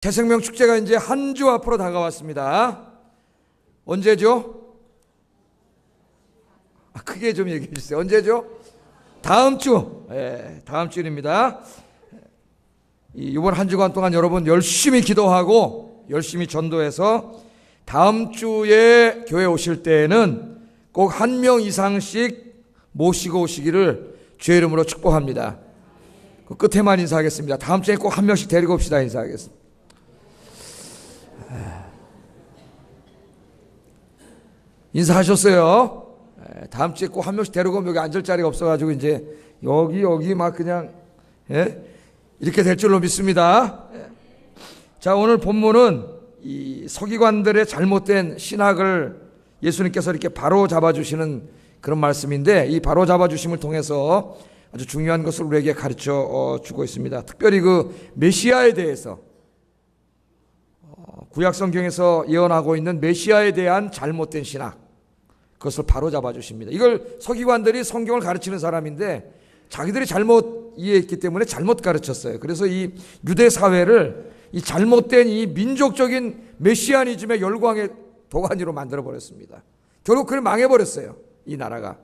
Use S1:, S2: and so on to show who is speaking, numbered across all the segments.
S1: 새생명 축제가 이제 한 주 앞으로 다가왔습니다. 언제죠? 크게 좀 얘기해 주세요. 언제죠? 다음 주. 다음 주일입니다. 이번 한 주간 동안 여러분 열심히 기도하고 열심히 전도해서 다음 주에 교회 오실 때에는 꼭 한 명 이상씩 모시고 오시기를 주의 이름으로 축복합니다. 그 끝에만 인사하겠습니다. 다음 주에 꼭 한 명씩 데리고 옵시다. 인사하겠습니다. 인사하셨어요? 다음 주에 꼭 한 명씩 데리고 오면 여기 앉을 자리가 없어가지고 이제 여기 막 그냥 이렇게 될 줄로 믿습니다. 자, 오늘 본문은 이 서기관들의 잘못된 신학을 예수님께서 이렇게 바로 잡아주시는 그런 말씀인데, 이 바로 잡아주심을 통해서 아주 중요한 것을 우리에게 가르쳐 주고 있습니다. 특별히 그 메시아에 대해서, 구약 성경에서 예언하고 있는 메시아에 대한 잘못된 신학, 그것을 바로 잡아주십니다. 이걸 서기관들이 성경을 가르치는 사람인데 자기들이 잘못 이해했기 때문에 잘못 가르쳤어요. 그래서 이 유대 사회를 이 잘못된 이 민족적인 메시아니즘의 열광의 도가니로 만들어 버렸습니다. 결국 그걸 망해버렸어요, 이 나라가.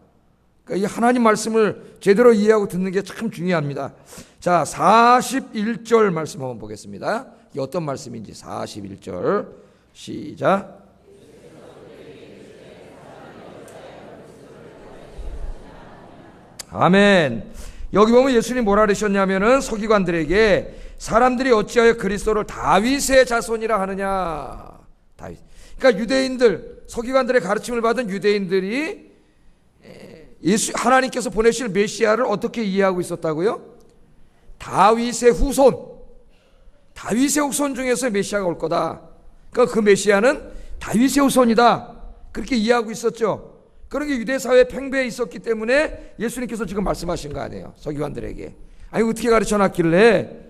S1: 그러니까 이 하나님 말씀을 제대로 이해하고 듣는 게 참 중요합니다. 자, 41절 말씀 한번 보겠습니다. 이게 어떤 말씀인지. 41절 시작. 아멘. 여기 보면 예수님이 뭐라 그러셨냐면은 서기관들에게 사람들이 어찌하여 그리스도를 다윗의 자손이라 하느냐. 다윗. 그러니까 유대인들, 서기관들의 가르침을 받은 유대인들이 하나님께서 보내실 메시아를 어떻게 이해하고 있었다고요? 다윗의 후손. 다윗의 후손 중에서 메시아가 올 거다. 그러니까 그 메시아는 다윗의 후손이다. 그렇게 이해하고 있었죠. 그런 게 유대 사회에 팽배해 있었기 때문에 예수님께서 지금 말씀하신 거 아니에요, 서기관들에게. 아니, 어떻게 가르쳐 놨길래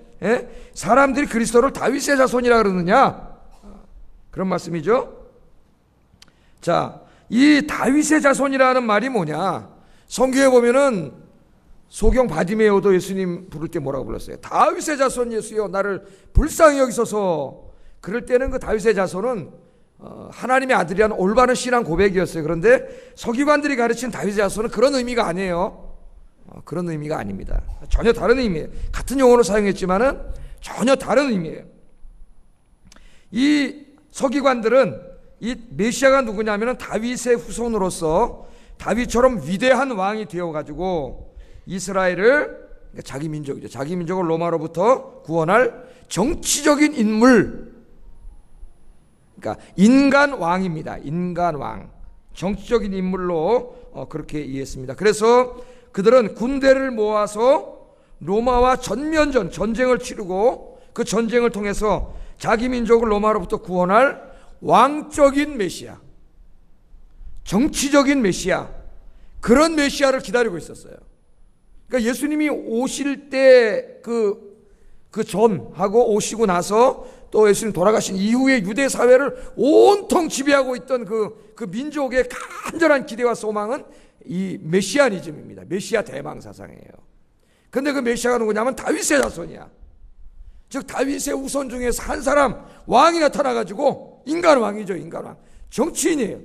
S1: 사람들이 그리스도를 다윗의 자손이라 그러느냐, 그런 말씀이죠. 자, 이 다윗의 자손이라는 말이 뭐냐. 성경에 보면은 소경 바디메오도 예수님 부를 때 뭐라고 불렀어요? 다윗의 자손 예수여, 나를 불쌍히 여기소서. 그럴 때는 그 다윗의 자손은 하나님의 아들이라는 올바른 신앙 고백이었어요. 그런데 서기관들이 가르친 다윗의 자손은 그런 의미가 아니에요. 그런 의미가 아닙니다. 전혀 다른 의미예요. 같은 용어로 사용했지만은 전혀 다른 의미예요. 이 서기관들은 이 메시아가 누구냐면은 다윗의 후손으로서 다윗처럼 위대한 왕이 되어가지고 이스라엘을, 자기 민족이죠, 자기 민족을 로마로부터 구원할 정치적인 인물, 그러니까 인간 왕입니다. 인간 왕, 정치적인 인물로 그렇게 이해했습니다. 그래서 그들은 군대를 모아서 로마와 전면전, 전쟁을 치르고 그 전쟁을 통해서 자기 민족을 로마로부터 구원할 왕적인 메시아, 정치적인 메시아, 그런 메시아를 기다리고 있었어요. 그러니까 예수님이 오실 때 그 전하고 오시고 나서 또 예수님 돌아가신 이후에 유대 사회를 온통 지배하고 있던 그 민족의 간절한 기대와 소망은 이 메시아니즘입니다. 메시아 대망 사상이에요. 그런데 그 메시아가 누구냐면 다윗의 자손이야. 즉 다윗의 후손 중에서 한 사람 왕이 나타나가지고, 인간 왕이죠, 인간 왕, 정치인이에요.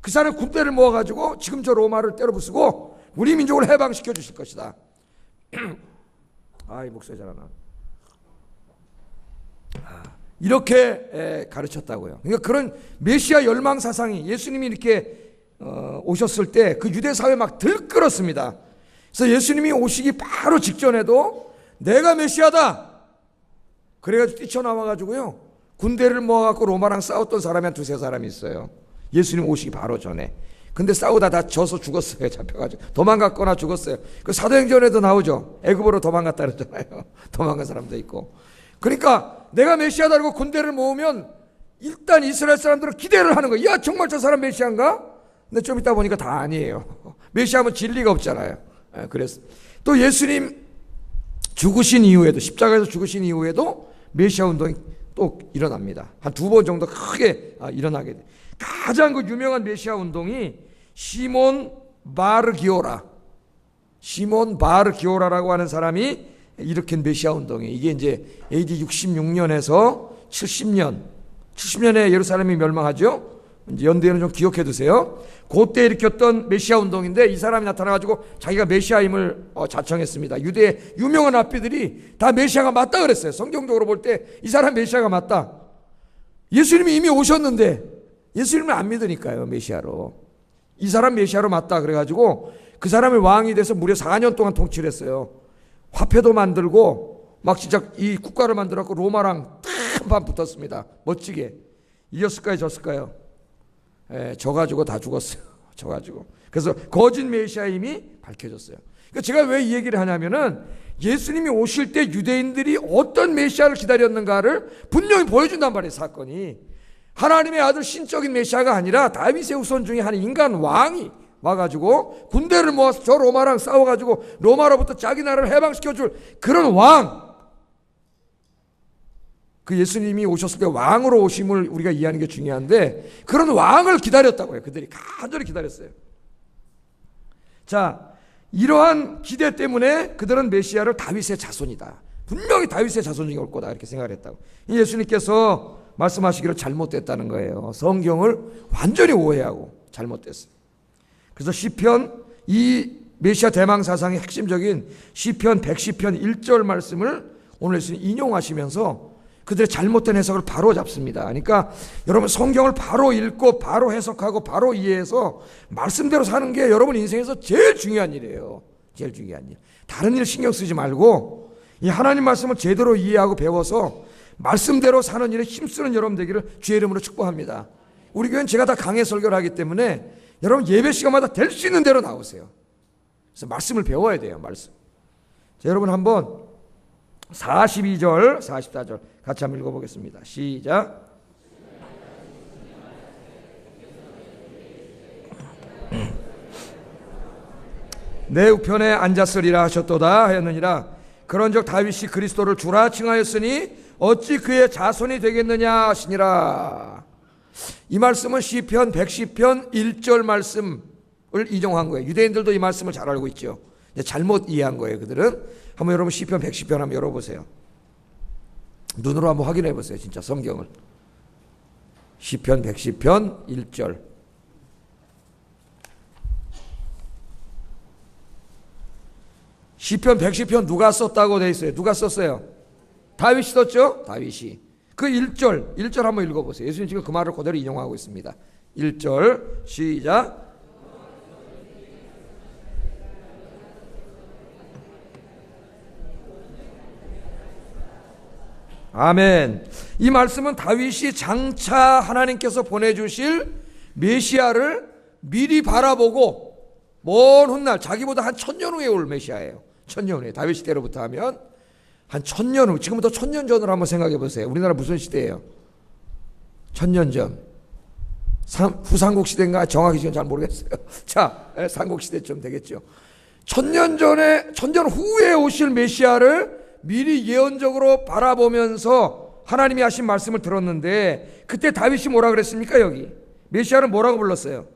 S1: 그 사람 군대를 모아가지고 지금 저 로마를 때려부수고 우리 민족을 해방시켜 주실 것이다. 이 목소리 잘하나. 이렇게 가르쳤다고요. 그러니까 그런 메시아 열망 사상이 예수님이 이렇게 오셨을 때 그 유대 사회 막 들끓었습니다. 그래서 예수님이 오시기 바로 직전에도 내가 메시아다 그래가지고 뛰쳐나와가지고요, 군대를 모아갖고 로마랑 싸웠던 사람이 한 두세 사람이 있어요, 예수님 오시기 바로 전에. 근데 싸우다 다 져서 죽었어요. 잡혀가지고 도망갔거나 죽었어요. 그 사도행전에도 나오죠. 애굽으로 도망갔다 그랬잖아요. 도망간 사람도 있고. 그러니까 내가 메시아다라고 군대를 모으면 일단 이스라엘 사람들은 기대를 하는 거예요. 야, 정말 저 사람 메시아인가? 근데 좀 있다 보니까 다 아니에요. 메시아면 진리가 없잖아요. 그래서 또 예수님 죽으신 이후에도, 십자가에서 죽으신 이후에도 메시아 운동이 또 일어납니다. 한 2번 정도 크게 일어나게 돼요. 가장 그 유명한 메시아 운동이 시몬 바르 기오라라고 하는 사람이 일으킨 메시아 운동이에요. 이게 이제 AD 66년에서 70년에 예루살렘이 멸망하죠. 이제 연대는 좀 기억해 두세요. 그때 일으켰던 메시아 운동인데 이 사람이 나타나가지고 자기가 메시아임을 자청했습니다. 유대의 유명한 랍비들이 다 메시아가 맞다 그랬어요. 성경적으로 볼 때 이 사람 메시아가 맞다. 예수님이 이미 오셨는데 예수님을 안 믿으니까요. 메시아로. 이 사람 메시아로 맞다 그래가지고 그 사람이 왕이 돼서 무려 4년 동안 통치를 했어요. 화폐도 만들고 막 진짜 이 국가를 만들었고 로마랑 한판 붙었습니다. 멋지게. 이겼을까요? 졌을까요? 져가지고 다 죽었어요. 져가지고. 그래서 거짓 메시아임이 밝혀졌어요. 그러니까 제가 왜 이 얘기를 하냐면은 예수님이 오실 때 유대인들이 어떤 메시아를 기다렸는가를 분명히 보여준단 말이에요. 사건이. 하나님의 아들 신적인 메시아가 아니라 다윗의 후손 중에 한 인간 왕이 와가지고 군대를 모아서 저 로마랑 싸워가지고 로마로부터 자기 나라를 해방시켜줄 그런 왕. 그 예수님이 오셨을 때 왕으로 오심을 우리가 이해하는 게 중요한데 그런 왕을 기다렸다고 해요. 그들이 간절히 기다렸어요. 자, 이러한 기대 때문에 그들은 메시아를 다윗의 자손이다. 분명히 다윗의 자손 중에 올 거다 이렇게 생각을 했다고. 예수님께서 말씀하시기를 잘못됐다는 거예요. 성경을 완전히 오해하고 잘못됐어요. 그래서 시편, 이 메시아 대망 사상의 핵심적인 시편 110편 1절 말씀을 오늘 예수님 인용하시면서 그들의 잘못된 해석을 바로 잡습니다. 그러니까 여러분 성경을 바로 읽고 바로 해석하고 바로 이해해서 말씀대로 사는 게 여러분 인생에서 제일 중요한 일이에요. 제일 중요한 일. 다른 일 신경 쓰지 말고 이 하나님 말씀을 제대로 이해하고 배워서 말씀대로 사는 일에 힘쓰는 여러분 되기를 주의 이름으로 축복합니다. 우리 교회는 제가 다 강해 설교를 하기 때문에 여러분 예배 시간마다 될 수 있는 대로 나오세요. 그래서 말씀을 배워야 돼요. 말씀. 자, 여러분 한번 42절, 44절 같이 한번 읽어보겠습니다. 시작. 내 우편에 앉았으리라 하셨도다 하였느니라. 그런즉 다윗이 그리스도를 주라 칭하였으니 어찌 그의 자손이 되겠느냐 하시니라. 이 말씀은 시편 110편 1절 말씀을 인용한 거예요. 유대인들도 이 말씀을 잘 알고 있죠. 잘못 이해한 거예요. 그들은. 한번 여러분 시편 110편 한번 열어보세요. 눈으로 한번 확인해 보세요. 진짜 성경을. 시편 110편 1절. 시편 110편 누가 썼다고 돼 있어요? 누가 썼어요? 다윗이 썼죠? 다윗이. 그 1절 한번 읽어보세요. 예수님 지금 그 말을 그대로 인용하고 있습니다. 1절 시작. 아멘. 이 말씀은 다윗이 장차 하나님께서 보내주실 메시아를 미리 바라보고 먼 훗날 자기보다 한 1000년 후에 올 메시아예요. 1000년 후에. 다윗 시대로부터 하면 한 1000년 후, 지금부터 1000년 전으로 한번 생각해 보세요. 우리나라 무슨 시대예요? 1000년 전. 후삼국 시대인가? 정확히 지금 잘 모르겠어요. 자, 삼국 시대쯤 되겠죠. 1000년 후에 오실 메시아를 미리 예언적으로 바라보면서 하나님이 하신 말씀을 들었는데 그때 다윗이 뭐라 그랬습니까? 여기 메시아를 뭐라고 불렀어요?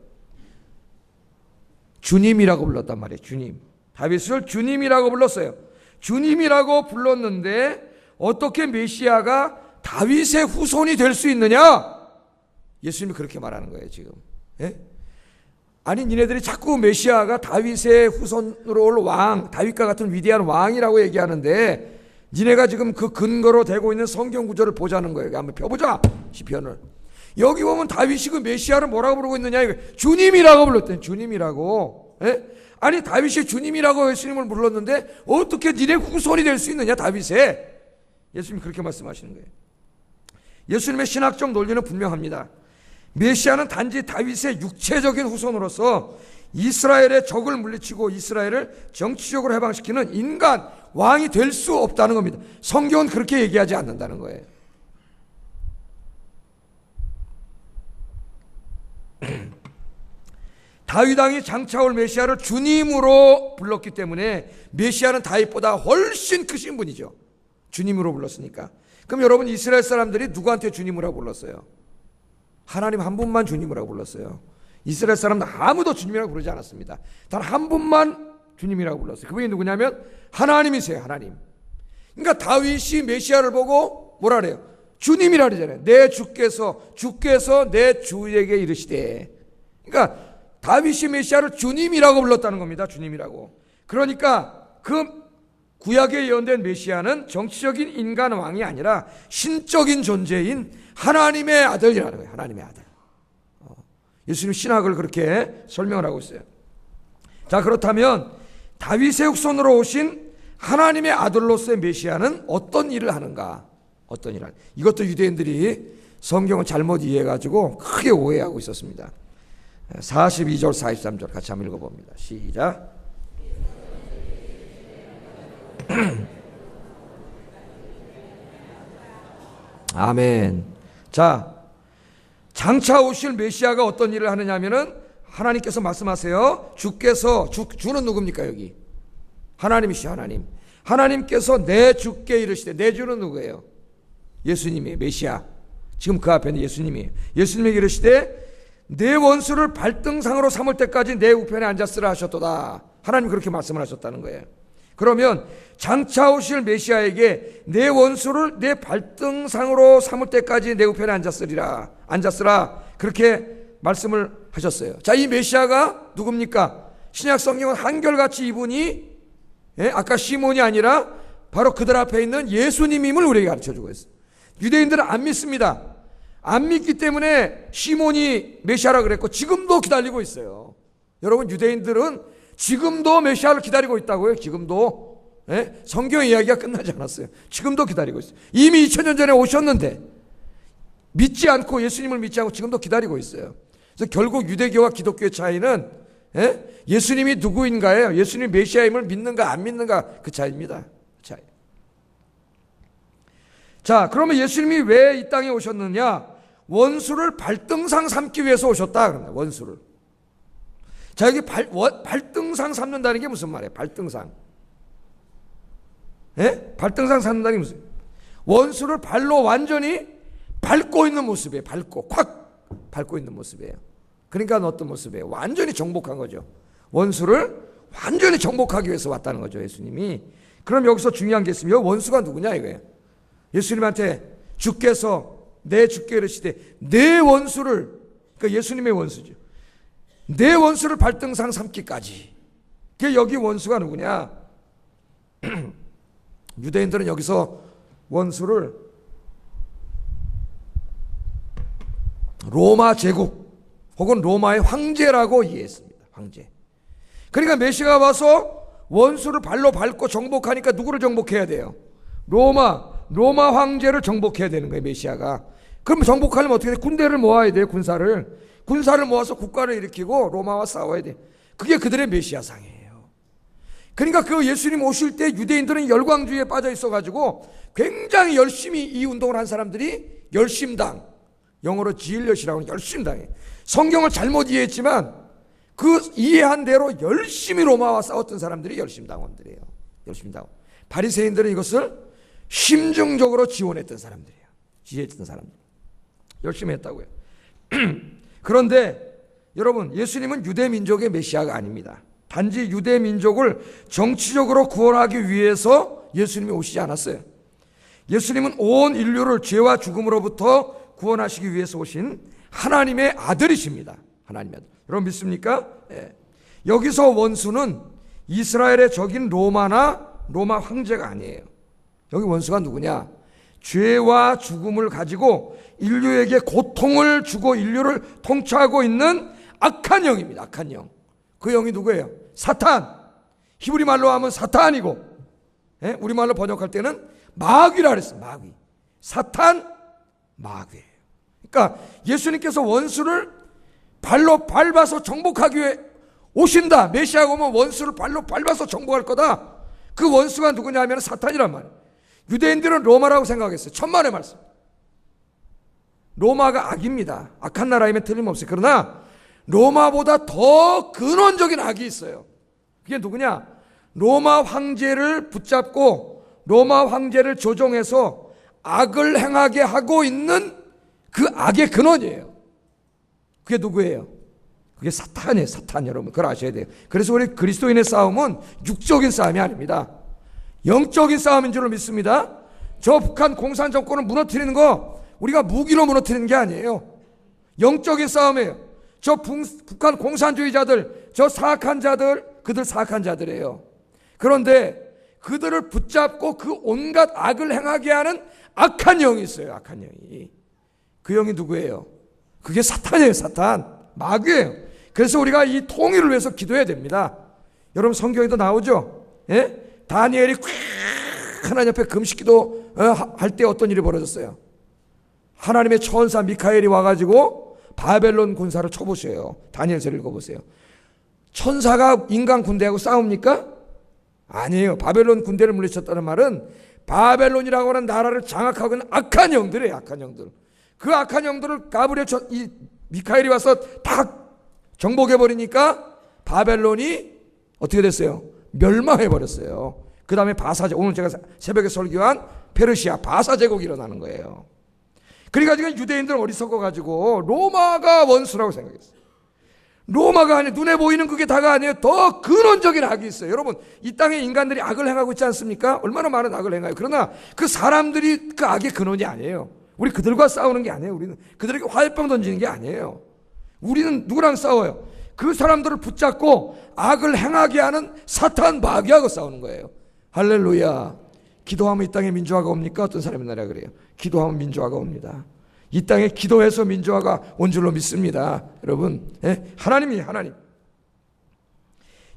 S1: 주님이라고 불렀단 말이에요. 주님. 다윗을 주님이라고 불렀어요. 주님이라고 불렀는데 어떻게 메시아가 다윗의 후손이 될 수 있느냐? 예수님이 그렇게 말하는 거예요. 지금. 예? 아니 니네들이 자꾸 메시아가 다윗의 후손으로 올 왕, 다윗과 같은 위대한 왕이라고 얘기하는데 니네가 지금 그 근거로 되고 있는 성경 구절을 보자는 거예요. 한번 펴보자. 시편을. 여기 보면 다윗이 그 메시아를 뭐라고 부르고 있느냐? 주님이라고 불렀대요. 주님이라고. 예? 아니 다윗이 주님이라고 예수님을 불렀는데 어떻게 니네 후손이 될 수 있느냐? 다윗에. 예수님이 그렇게 말씀하시는 거예요. 예수님의 신학적 논리는 분명합니다. 메시아는 단지 다윗의 육체적인 후손으로서 이스라엘의 적을 물리치고 이스라엘을 정치적으로 해방시키는 인간 왕이 될 수 없다는 겁니다. 성경은 그렇게 얘기하지 않는다는 거예요. 다윗 왕이 장차 올 메시아를 주님으로 불렀기 때문에 메시아는 다윗보다 훨씬 크신 분이죠. 주님으로 불렀으니까. 그럼 여러분 이스라엘 사람들이 누구한테 주님이라고 불렀어요? 하나님 한 분만 주님이라고 불렀어요. 이스라엘 사람들 아무도 주님이라고 부르지 않았습니다. 단 한 분만 주님이라고 불렀어요. 그분이 누구냐면 하나님이세요. 하나님. 그러니까 다윗이 메시아를 보고 뭐라 그래요? 주님이라 그러잖아요. 내 주께서 내 주에게 이르시되. 그러니까 다윗이 메시아를 주님이라고 불렀다는 겁니다. 주님이라고. 그러니까 그 구약에 예언된 메시아는 정치적인 인간 왕이 아니라 신적인 존재인 하나님의 아들이라는 거예요. 하나님의 아들. 예수님 신학을 그렇게 설명을 하고 있어요. 자, 그렇다면 다윗의 후손으로 오신 하나님의 아들로서의 메시아는 어떤 일을 하는가? 어떤 일을 하는가? 이것도 유대인들이 성경을 잘못 이해해가지고 크게 오해하고 있었습니다. 42절 43절 같이 한번 읽어봅니다. 시작. 아멘. 자, 장차 오실 메시아가 어떤 일을 하느냐 하면은 하나님께서 말씀하세요. 주는 누굽니까 여기? 하나님이시죠. 하나님께서 내 주께 이르시되. 내 주는 누구예요? 예수님이에요. 메시아. 지금 그 앞에는 예수님이에요. 예수님에게 이르시되 내 원수를 발등상으로 삼을 때까지 내 우편에 앉았으라 하셨도다. 하나님 그렇게 말씀을 하셨다는 거예요. 그러면 장차 오실 메시아에게 내 원수를 내 발등상으로 삼을 때까지 내 우편에 앉았으라 그렇게 말씀을 하셨어요. 자, 이 메시아가 누굽니까? 신약 성경은 한결같이 이분이 아까 시몬이 아니라 바로 그들 앞에 있는 예수님임을 우리에게 가르쳐주고 있어요. 유대인들은 안 믿습니다. 안 믿기 때문에 시몬이 메시아라 그랬고 지금도 기다리고 있어요. 여러분, 유대인들은 지금도 메시아를 기다리고 있다고요. 지금도. 성경 이야기가 끝나지 않았어요. 지금도 기다리고 있어요. 이미 2000년 전에 오셨는데 믿지 않고, 예수님을 믿지 않고 지금도 기다리고 있어요. 그래서 결국 유대교와 기독교의 차이는 예수님이 누구인가예요. 예수님이 메시아임을 믿는가 안 믿는가 그 차이입니다. 차이. 자, 그러면 예수님이 왜 이 땅에 오셨느냐? 원수를 발등상 삼기 위해서 오셨다. 그럽니다. 원수를. 자, 여기 발등상 삼는다는 게 무슨 말이에요? 발등상. 발등상 삼는다는 게 무슨? 원수를 발로 완전히 밟고 있는 모습이에요. 콱 밟고 있는 모습이에요. 그러니까 어떤 모습이에요? 완전히 정복한 거죠. 원수를 완전히 정복하기 위해서 왔다는 거죠, 예수님이. 그럼 여기서 중요한 게 있습니다. 원수가 누구냐 이거예요. 예수님한테 주께서 내 주께 이르시되 내 원수를, 그러니까 예수님의 원수죠. 내 원수를 발등상 삼기까지. 그게 여기 원수가 누구냐? 유대인들은 여기서 원수를 로마 제국 혹은 로마의 황제라고 이해했습니다. 황제. 그러니까 메시아가 와서 원수를 발로 밟고 정복하니까 누구를 정복해야 돼요? 로마 황제를 정복해야 되는 거예요, 메시아가. 그럼 정복하려면 어떻게 돼? 군대를 모아야 돼요, 군사를 모아서 국가를 일으키고 로마와 싸워야 돼. 그게 그들의 메시아상이에요. 그러니까 그 예수님 오실 때 유대인들은 열광주의에 빠져 있어가지고 굉장히 열심히 이 운동을 한 사람들이 열심당, 영어로 지일럿이라고 하는 열심당이에요. 성경을 잘못 이해했지만 그 이해한 대로 열심히 로마와 싸웠던 사람들이 열심당원들이에요. 열심당원. 바리새인들은 이것을 심증적으로 지원했던 사람들이에요. 지지했던 사람들. 열심히 했다고요. 그런데 여러분, 예수님은 유대 민족의 메시아가 아닙니다. 단지 유대 민족을 정치적으로 구원하기 위해서 예수님이 오시지 않았어요. 예수님은 온 인류를 죄와 죽음으로부터 구원하시기 위해서 오신 하나님의 아들이십니다. 하나님의 아들. 여러분 믿습니까? 예. 여기서 원수는 이스라엘의 적인 로마 황제가 아니에요. 여기 원수가 누구냐? 죄와 죽음을 가지고 인류에게 고통을 주고 인류를 통치하고 있는 악한 영입니다. 악한 영. 그 영이 누구예요? 사탄. 히브리 말로 하면 사탄이고, 우리말로 번역할 때는 마귀라 그랬어요. 마귀. 사탄, 마귀예요. 그러니까 예수님께서 원수를 발로 밟아서 정복하기 위해 오신다. 메시아가 오면 원수를 발로 밟아서 정복할 거다. 그 원수가 누구냐 하면 사탄이란 말이에요. 유대인들은 로마라고 생각했어요. 천만의 말씀. 로마가 악입니다. 악한 나라이면 틀림없어요. 그러나 로마보다 더 근원적인 악이 있어요. 그게 누구냐? 로마 황제를 붙잡고 로마 황제를 조종해서 악을 행하게 하고 있는 그 악의 근원이에요. 그게 누구예요? 그게 사탄이에요. 사탄. 여러분 그걸 아셔야 돼요. 그래서 우리 그리스도인의 싸움은 육적인 싸움이 아닙니다. 영적인 싸움인 줄로 믿습니다. 저 북한 공산 정권을 무너뜨리는 거 우리가 무기로 무너뜨리는 게 아니에요. 영적인 싸움이에요. 저 북한 공산주의자들, 저 사악한 자들, 그들 사악한 자들이에요. 그런데 그들을 붙잡고 그 온갖 악을 행하게 하는 악한 영이 있어요. 악한 영이. 그 영이 누구예요? 그게 사탄이에요. 사탄. 마귀예요. 그래서 우리가 이 통일을 위해서 기도해야 됩니다. 여러분 성경에도 나오죠. 예? 다니엘이 하나님 앞에 금식기도 할 때 어떤 일이 벌어졌어요? 하나님의 천사 미카엘이 와가지고 바벨론 군사를 쳐보세요. 다니엘서를 읽어보세요. 천사가 인간 군대하고 싸웁니까? 아니에요. 바벨론 군대를 물리쳤다는 말은 바벨론이라고 하는 나라를 장악하고 있는 악한 영들이에요. 악한 영들. 그 악한 영들을 가브리엘 이 미카엘이 와서 딱 정복해버리니까 바벨론이 어떻게 됐어요? 멸망해버렸어요. 그 다음에 바사제, 오늘 제가 새벽에 설교한 페르시아 바사 제국이 일어나는 거예요. 그러니까 지금 유대인들은 어리석어가지고 로마가 원수라고 생각했어요. 로마가 아니에요. 눈에 보이는 그게 다가 아니에요. 더 근원적인 악이 있어요. 여러분, 이 땅에 인간들이 악을 행하고 있지 않습니까? 얼마나 많은 악을 행해요. 그러나 그 사람들이 그 악의 근원이 아니에요. 우리 그들과 싸우는 게 아니에요. 우리는 그들에게 화염병 던지는 게 아니에요. 우리는 누구랑 싸워요? 그 사람들을 붙잡고 악을 행하게 하는 사탄 마귀하고 싸우는 거예요. 할렐루야. 기도하면 이 땅에 민주화가 옵니까? 어떤 사람이 나라 그래요. 기도하면 민주화가 옵니다. 이 땅에 기도해서 민주화가 온 줄로 믿습니다. 여러분, 하나님이 하나님.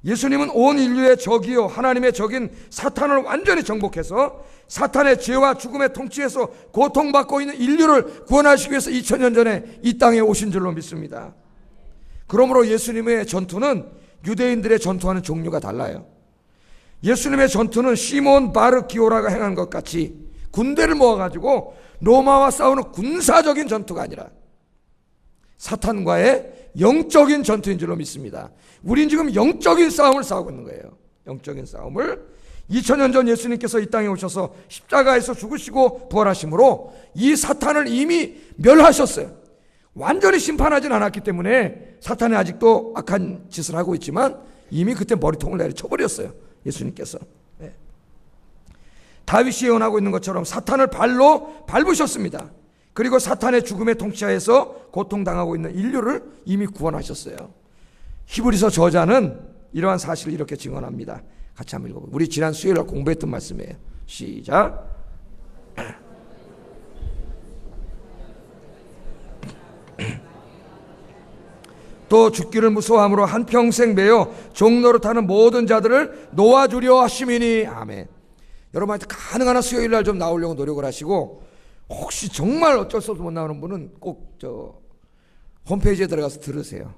S1: 예수님은 온 인류의 적이요 하나님의 적인 사탄을 완전히 정복해서 사탄의 죄와 죽음의 통치에서 고통받고 있는 인류를 구원하시기 위해서 2000년 전에 이 땅에 오신 줄로 믿습니다. 그러므로 예수님의 전투는 유대인들의 전투와는 종류가 달라요. 예수님의 전투는 시몬 바르 기오라가 행한 것 같이 군대를 모아가지고 로마와 싸우는 군사적인 전투가 아니라 사탄과의 영적인 전투인 줄로 믿습니다. 우린 지금 영적인 싸움을 싸우고 있는 거예요. 영적인 싸움을 2000년 전 예수님께서 이 땅에 오셔서 십자가에서 죽으시고 부활하심으로 이 사탄을 이미 멸하셨어요. 완전히 심판하진 않았기 때문에 사탄이 아직도 악한 짓을 하고 있지만 이미 그때 머리통을 내려쳐버렸어요. 예수님께서. 다윗이 예언하고 있는 것처럼 사탄을 발로 밟으셨습니다. 그리고 사탄의 죽음의 통치하에서 고통당하고 있는 인류를 이미 구원하셨어요. 히브리서 저자는 이러한 사실을 이렇게 증언합니다. 같이 한번 읽어볼게요. 우리 지난 수요일날 공부했던 말씀이에요. 시작. 또 죽기를 무서워함으로 한평생 매여 종노릇하는 모든 자들을 놓아주려 하심이니. 아멘. 여러분한테 가능한 한 수요일날 좀 나오려고 노력을 하시고, 혹시 정말 어쩔 수 없이 못 나오는 분은 꼭 저 홈페이지에 들어가서 들으세요.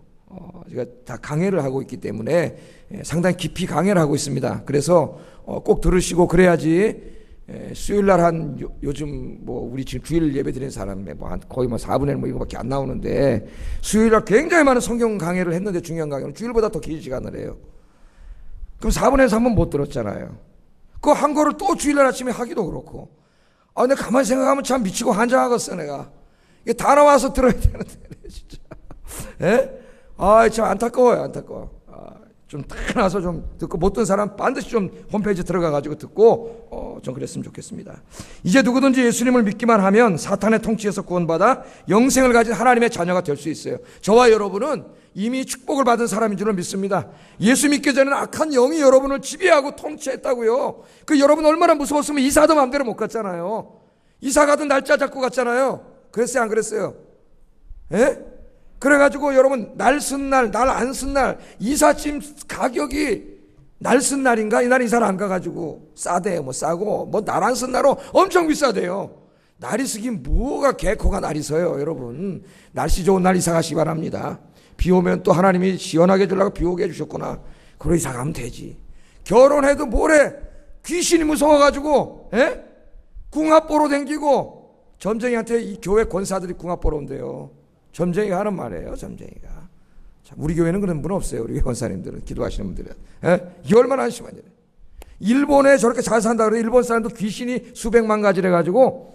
S1: 제가 다 강해를 하고 있기 때문에 상당히 깊이 강해를 하고 있습니다. 그래서 꼭 들으시고 그래야지 수요일날 한 요즘 뭐 우리 지금 주일 예배 드리는 사람의 뭐 한 거의 뭐 4분의 1 뭐 이거밖에 안 나오는데, 수요일날 굉장히 많은 성경 강해를 했는데 중요한 강해는 주일보다 더 긴 시간을 해요. 그럼 4분의 1 한번 못 들었잖아요. 그 한 거를 또 주일날 아침에 하기도 그렇고. 내가 가만히 생각하면 참 미치고 환장하겠어. 내가 이게 다 나와서 들어야 되는데 진짜. 참 안타까워요. 안타까워. 좀 딱 나서 좀 듣고, 못 듣는 사람 반드시 좀 홈페이지 들어가가지고 듣고 좀 그랬으면 좋겠습니다. 이제 누구든지 예수님을 믿기만 하면 사탄의 통치에서 구원받아 영생을 가진 하나님의 자녀가 될 수 있어요. 저와 여러분은 이미 축복을 받은 사람인 줄로 믿습니다. 예수 믿기 전에는 악한 영이 여러분을 지배하고 통치했다고요. 그 여러분 얼마나 무서웠으면 이사도 마음대로 못 갔잖아요. 이사 가도 날짜 잡고 갔잖아요. 그랬어요, 안 그랬어요? 그래가지고 여러분 날 쓴 날, 날 안 쓴 날, 이삿짐 가격이 날 쓴 날인가? 이날 이사를 안 가가지고 싸대요. 뭐 싸고, 뭐 날 안 쓴 날로 엄청 비싸대요. 날이 쓰긴 뭐가 개코가 날이 서요. 여러분 날씨 좋은 날 이사 가시기 바랍니다. 비 오면 또 하나님이 시원하게 해주려고 비 오게 해주셨구나. 그러 이사 가면 되지. 결혼해도 뭐래? 귀신이 무서워가지고 궁합 보러 댕기고. 점쟁이한테 이 교회 권사들이 궁합 보러 온대요. 점쟁이가 하는 말이에요. 점쟁이가. 자, 우리 교회는 그런 분 없어요. 우리 권사님들은, 기도하시는 분들은. 이게 얼마나 한심한 일이에요. 일본에 저렇게 잘 산다 그래. 일본 사람도 귀신이 수백만 가지래 가지고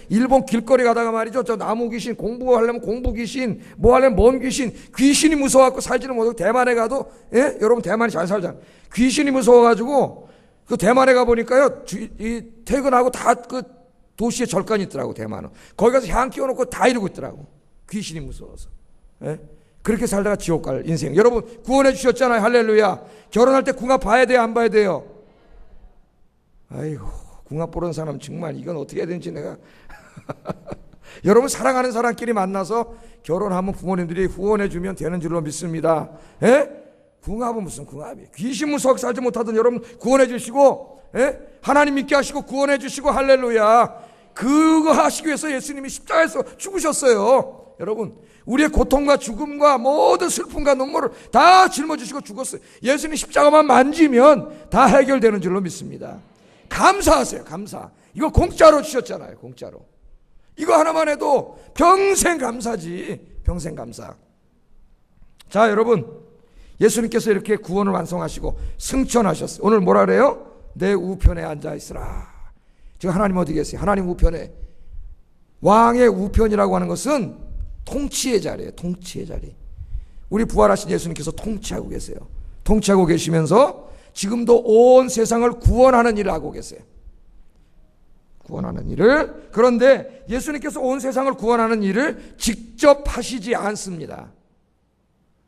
S1: 일본 길거리 가다가 말이죠, 저 나무 귀신, 공부하려면 공부 귀신, 뭐 하려면 먼 귀신, 귀신이 무서워갖고 살지는 못하고. 대만에 가도 여러분 대만이 잘 살잖아. 귀신이 무서워가지고 그 대만에 가 보니까요, 이 퇴근하고 다 그 도시에 절간이 있더라고, 대만은. 거기 가서 향 끼워놓고 다 이러고 있더라고. 귀신이 무서워서. 예? 그렇게 살다가 지옥 갈 인생. 여러분 구원해 주셨잖아요. 할렐루야. 결혼할 때 궁합 봐야 돼요, 안 봐야 돼요? 아이고, 궁합 보는 사람 정말 이건 어떻게 해야 되는지 내가. 여러분 사랑하는 사람끼리 만나서 결혼하면 부모님들이 후원해 주면 되는 줄로 믿습니다. 예? 궁합은 무슨 궁합이에요? 귀신 무서워 살지 못하던 여러분 구원해 주시고, 예? 하나님 믿게 하시고 구원해 주시고, 할렐루야. 그거 하시기 위해서 예수님이 십자가에서 죽으셨어요. 여러분 우리의 고통과 죽음과 모든 슬픔과 눈물을 다 짊어지시고 죽었어요. 예수님 십자가만 만지면 다 해결되는 줄로 믿습니다. 감사하세요. 감사. 이거 공짜로 주셨잖아요. 공짜로. 이거 하나만 해도 평생 감사지. 평생 감사. 자, 여러분 예수님께서 이렇게 구원을 완성하시고 승천하셨어요. 오늘 뭐라 그래요? 내 우편에 앉아 있으라. 지금 하나님 어디 계세요? 하나님 우편에. 왕의 우편이라고 하는 것은 통치의 자리예요. 통치의 자리. 우리 부활하신 예수님께서 통치하고 계세요. 통치하고 계시면서 지금도 온 세상을 구원하는 일을 하고 계세요. 구원하는 일을. 그런데 예수님께서 온 세상을 구원하는 일을 직접 하시지 않습니다.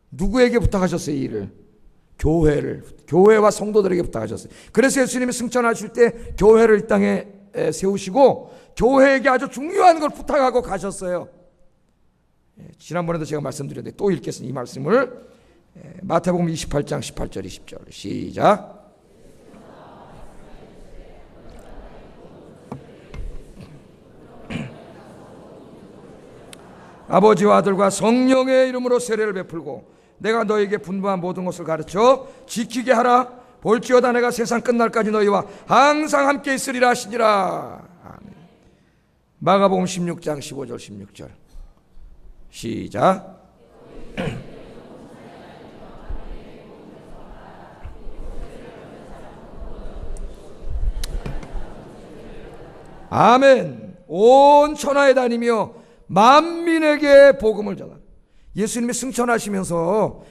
S1: 누구에게 부탁하셨어요? 이 일을? 교회와 성도들에게 부탁하셨어요. 그래서 예수님이 승천하실 때 교회를 이 땅에 세우시고 교회에게 아주 중요한 걸 부탁하고 가셨어요. 지난번에도 제가 말씀드렸는데 또 읽겠습니다. 이 말씀을 마태복음 28장 18절 20절 시작. 아버지와 아들과 성령의 이름으로 세례를 베풀고 내가 너에게 분부한 모든 것을 가르쳐 지키게 하라. 볼지어다 내가 세상 끝날까지 너희와 항상 함께 있으리라 하시니라. 아멘. 마가복음 16장 15절 16절 시작. 아멘. 온 천하에 다니며 만민에게 복음을 전하라. 예수님이 승천하시면서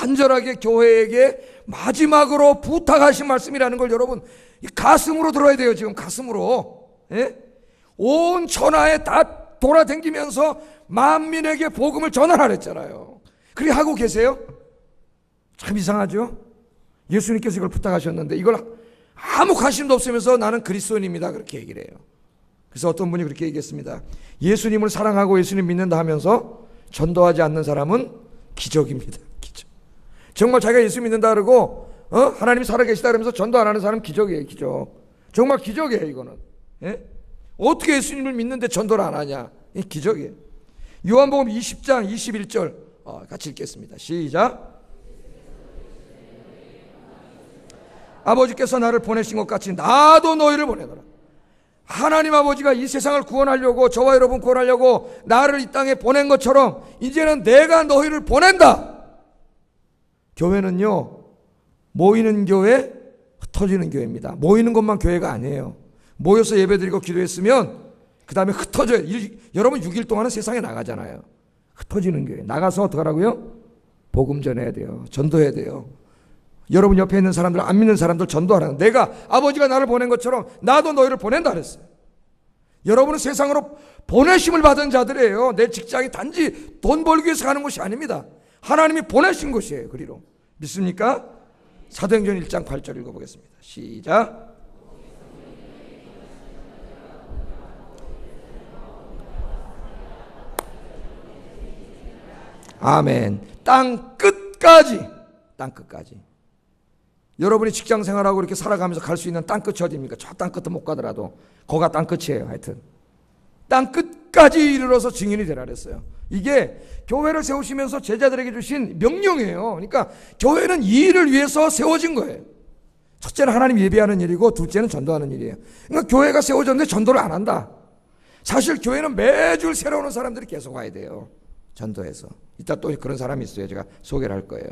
S1: 간절하게 교회에게 마지막으로 부탁하신 말씀이라는 걸 여러분 가슴으로 들어야 돼요. 지금 가슴으로. 예? 온 천하에 다 돌아다니면서 만민에게 복음을 전하라 했잖아요. 그렇게 하고 계세요? 참 이상하죠? 예수님께서 이걸 부탁하셨는데 이걸 아무 관심도 없으면서 나는 그리스도인입니다 그렇게 얘기를 해요. 그래서 어떤 분이 그렇게 얘기했습니다. 예수님을 사랑하고 예수님 믿는다 하면서 전도하지 않는 사람은 기적입니다. 기적. 정말 자기가 예수 믿는다 그러고 하나님이 살아계시다 그러면서 전도 안 하는 사람은 기적이에요. 기적. 정말 기적이에요 이거는. 예? 어떻게 예수님을 믿는데 전도를 안 하냐. 기적이에요. 요한복음 20장 21절 같이 읽겠습니다. 시작. 아버지께서 나를 보내신 것 같이 나도 너희를 보내노라. 하나님 아버지가 이 세상을 구원하려고 저와 여러분 구원하려고 나를 이 땅에 보낸 것처럼 이제는 내가 너희를 보낸다. 교회는요 모이는 교회 흩어지는 교회입니다. 모이는 것만 교회가 아니에요. 모여서 예배드리고 기도했으면 그 다음에 흩어져요. 여러분 6일 동안은 세상에 나가잖아요. 흩어지는 교회. 나가서 어떻게 하라고요? 복음 전해야 돼요. 전도해야 돼요. 여러분 옆에 있는 사람들, 안 믿는 사람들 전도하라는. 내가 아버지가 나를 보낸 것처럼 나도 너희를 보낸다 그랬어요. 여러분은 세상으로 보내심을 받은 자들이에요. 내 직장이 단지 돈 벌기 위해서 가는 것이 아닙니다. 하나님이 보내신 것이에요. 그리로 믿습니까? 사도행전 1장 8절 읽어보겠습니다. 시작. 아멘. 땅 끝까지. 땅 끝까지. 여러분이 직장 생활하고 이렇게 살아가면서 갈 수 있는 땅 끝이 어디입니까? 저 땅 끝도 못 가더라도 거가 땅 끝이에요. 하여튼 땅 끝까지 이르러서 증인이 되라 그랬어요. 이게 교회를 세우시면서 제자들에게 주신 명령이에요. 그러니까 교회는 이 일을 위해서 세워진 거예요. 첫째는 하나님 예배하는 일이고 둘째는 전도하는 일이에요. 그러니까 교회가 세워졌는데 전도를 안 한다. 사실 교회는 매주 새로 오는 사람들이 계속 와야 돼요. 전도해서. 이따 또 그런 사람이 있어요. 제가 소개를 할 거예요.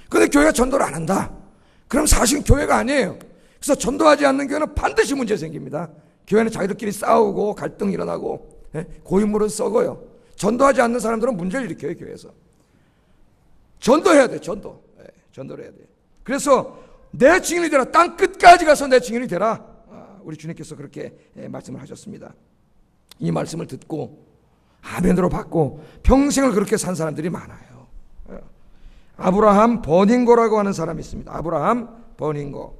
S1: 그런데 교회가 전도를 안 한다. 그럼 사실 교회가 아니에요. 그래서 전도하지 않는 교회는 반드시 문제 생깁니다. 교회는 자기들끼리 싸우고 갈등 일어나고 고인물은 썩어요. 전도하지 않는 사람들은 문제를 일으켜요. 교회에서. 전도해야 돼. 전도. 전도를 해야 돼. 그래서 내 증인이 되라. 땅 끝까지 가서 내 증인이 되라. 우리 주님께서 그렇게 말씀을 하셨습니다. 이 말씀을 듣고 아멘으로 받고 평생을 그렇게 산 사람들이 많아요. 아브라함 버닝거라고 하는 사람이 있습니다. 아브라함 버닝거.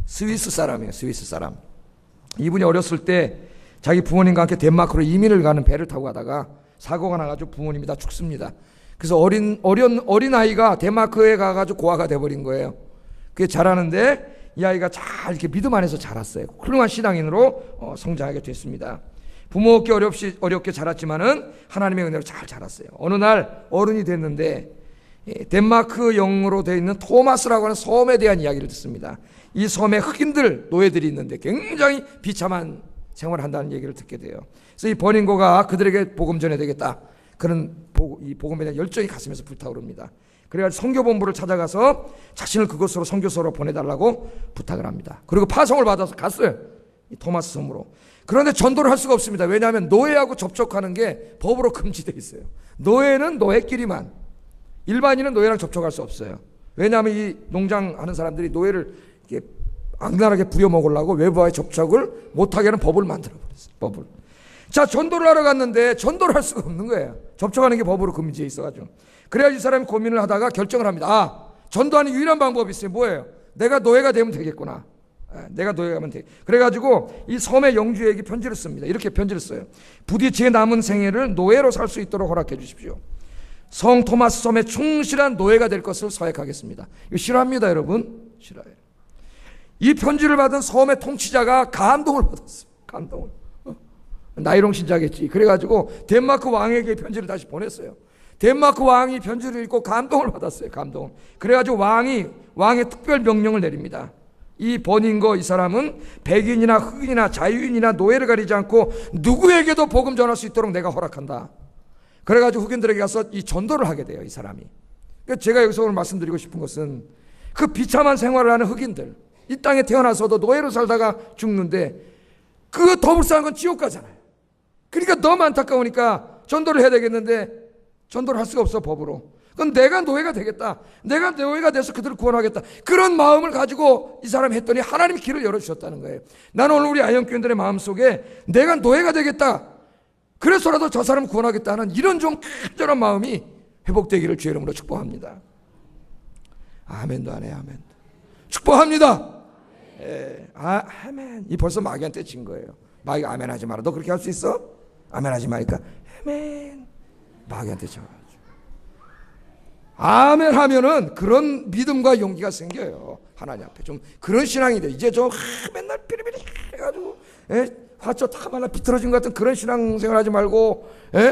S1: 스위스 사람이에요. 스위스 사람. 이분이 어렸을 때 자기 부모님과 함께 덴마크로 이민을 가는 배를 타고 가다가 사고가 나가지고 부모님이 다 죽습니다. 그래서 어린 아이가 덴마크에 가가지고 고아가 돼버린 거예요. 그게 자라는데 이 아이가 잘 이렇게 믿음 안에서 자랐어요. 훌륭한 신앙인으로 성장하게 됐습니다. 부모 없기 어렵게 자랐지만은 하나님의 은혜로 잘 자랐어요. 어느 날 어른이 됐는데 덴마크 영어로 되어 있는 토마스라고 하는 섬에 대한 이야기를 듣습니다. 이 섬에 흑인들 노예들이 있는데 굉장히 비참한 생활을 한다는 얘기를 듣게 돼요. 그래서 이 버닝거가 그들에게 복음 전해야 되겠다. 그런 이 복음에 대한 열정이 가슴에서 불타오릅니다. 그래가지고 선교본부를 찾아가서 자신을 그곳으로 선교소로 보내달라고 부탁을 합니다. 그리고 파송을 받아서 갔어요. 이 토마스 섬으로. 그런데 전도를 할 수가 없습니다. 왜냐하면 노예하고 접촉하는 게 법으로 금지되어 있어요. 노예는 노예끼리만, 일반인은 노예랑 접촉할 수 없어요. 왜냐하면 이 농장하는 사람들이 노예를 이렇게 악랄하게 부려먹으려고 외부와의 접촉을 못하게 하는 법을 만들어버렸어요. 법을. 자, 전도를 하러 갔는데 전도를 할 수가 없는 거예요. 접촉하는 게 법으로 금지되어 있어가지고. 그래야지 이 사람이 고민을 하다가 결정을 합니다. 전도하는 유일한 방법이 있어요. 뭐예요? 내가 노예가 되면 되겠구나. 내가 노예가 되면 돼. 그래가지고 이 섬의 영주에게 편지를 씁니다. 이렇게 편지를 써요. 부디 제 남은 생애를 노예로 살 수 있도록 허락해 주십시오. 성 토마스 섬의 충실한 노예가 될 것을 서약하겠습니다. 이거 싫어합니다, 여러분. 싫어요. 이 편지를 받은 섬의 통치자가 감동을 받았어요. 감동을. 나이롱 신자겠지. 그래가지고 덴마크 왕에게 편지를 다시 보냈어요. 덴마크 왕이 편지를 읽고 감동을 받았어요. 감동. 그래가지고 왕의 특별 명령을 내립니다. 이 버닝거 이 사람은 백인이나 흑인이나 자유인이나 노예를 가리지 않고 누구에게도 복음 전할 수 있도록 내가 허락한다. 그래가지고 흑인들에게 가서 이 전도를 하게 돼요. 이 사람이. 그러니까 제가 여기서 오늘 말씀드리고 싶은 것은 그 비참한 생활을 하는 흑인들, 이 땅에 태어나서도 노예로 살다가 죽는데 그 더 불쌍한 건 지옥 가잖아요. 그러니까 너무 안타까우니까 전도를 해야 되겠는데 전도를 할 수가 없어, 법으로. 그럼 내가 노예가 되겠다. 내가 노예가 돼서 그들을 구원하겠다. 그런 마음을 가지고 이 사람이 했더니 하나님이 길을 열어주셨다는 거예요. 나는 오늘 우리 아영교인들의 마음속에 내가 노예가 되겠다. 그래서라도 저 사람을 구원하겠다는 이런 좀 간절한 마음이 회복되기를 주의 이름으로 축복합니다. 아멘도 안 해, 아멘. 축복합니다. 아멘. 이 벌써 마귀한테 진 거예요. 마귀가 아멘 하지 마라. 너 그렇게 할 수 있어? 아멘 하지 마니까 아멘. 마귀한테 져가지고 아멘 하면은 그런 믿음과 용기가 생겨요. 하나님 앞에 좀 그런 신앙이 돼. 이제 좀 맨날 삐리삐리 해가지고 화초 다 말라 비틀어진 것 같은 그런 신앙생활 하지 말고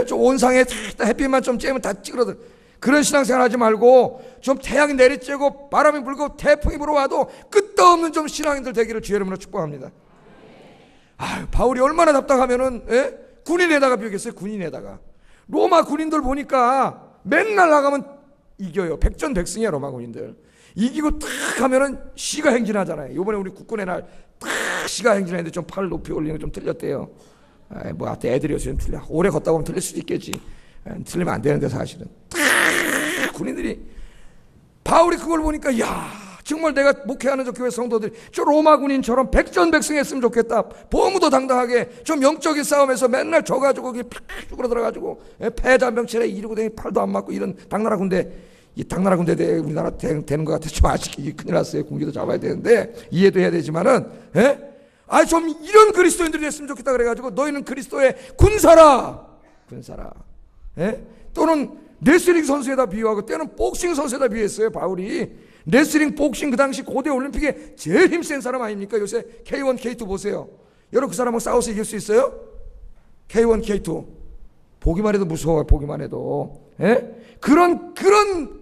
S1: 좀 온상에 햇빛만 좀 쬐면 다 찌그러들. 그런 신앙생활 하지 말고 좀 태양이 내리쬐고 바람이 불고 태풍이 불어와도 끝도 없는 좀 신앙인들 되기를 주의 이름으로 축복합니다. 바울이 얼마나 답답하면은 군인에다가 비우겠어요. 군인에다가. 로마 군인들 보니까 맨날 나가면 이겨요. 백전백승이야, 로마 군인들. 이기고 딱 하면은 시가 행진하잖아요. 이번에 우리 국군의 날 딱 시가 행진했는데 좀 팔 높이 올리는 게 좀 틀렸대요. 뭐 하여튼 애들이었으면 틀려. 오래 걷다 보면 틀릴 수도 있겠지. 틀리면 안 되는데 사실은. 딱 군인들이 바울이 그걸 보니까 야 정말 내가 목회하는 저 교회 성도들이 저 로마 군인처럼 백전백승했으면 좋겠다. 보험도 당당하게 좀 영적인 싸움에서 맨날 져가지고 팍 쭈그러들어가지고 패자명철에 이르고 다니 팔도 안 맞고 이런 당나라 군대. 이 당나라 군대 우리나라 되는 것 같아. 좀 아쉽게 큰일 났어요. 군기도 잡아야 되는데 이해도 해야 되지만은 좀 이런 그리스도인들이 됐으면 좋겠다. 그래가지고 너희는 그리스도의 군사라. 또는 레슬링 선수에다 비유하고 때는 복싱 선수에다 비유했어요. 바울이 레슬링, 복싱 그 당시 고대 올림픽에 제일 힘센 사람 아닙니까? 요새 K1, K2 보세요. 여러분 그 사람하고 싸워서 이길 수 있어요? K1, K2 보기만 해도 무서워요. 보기만 해도 그런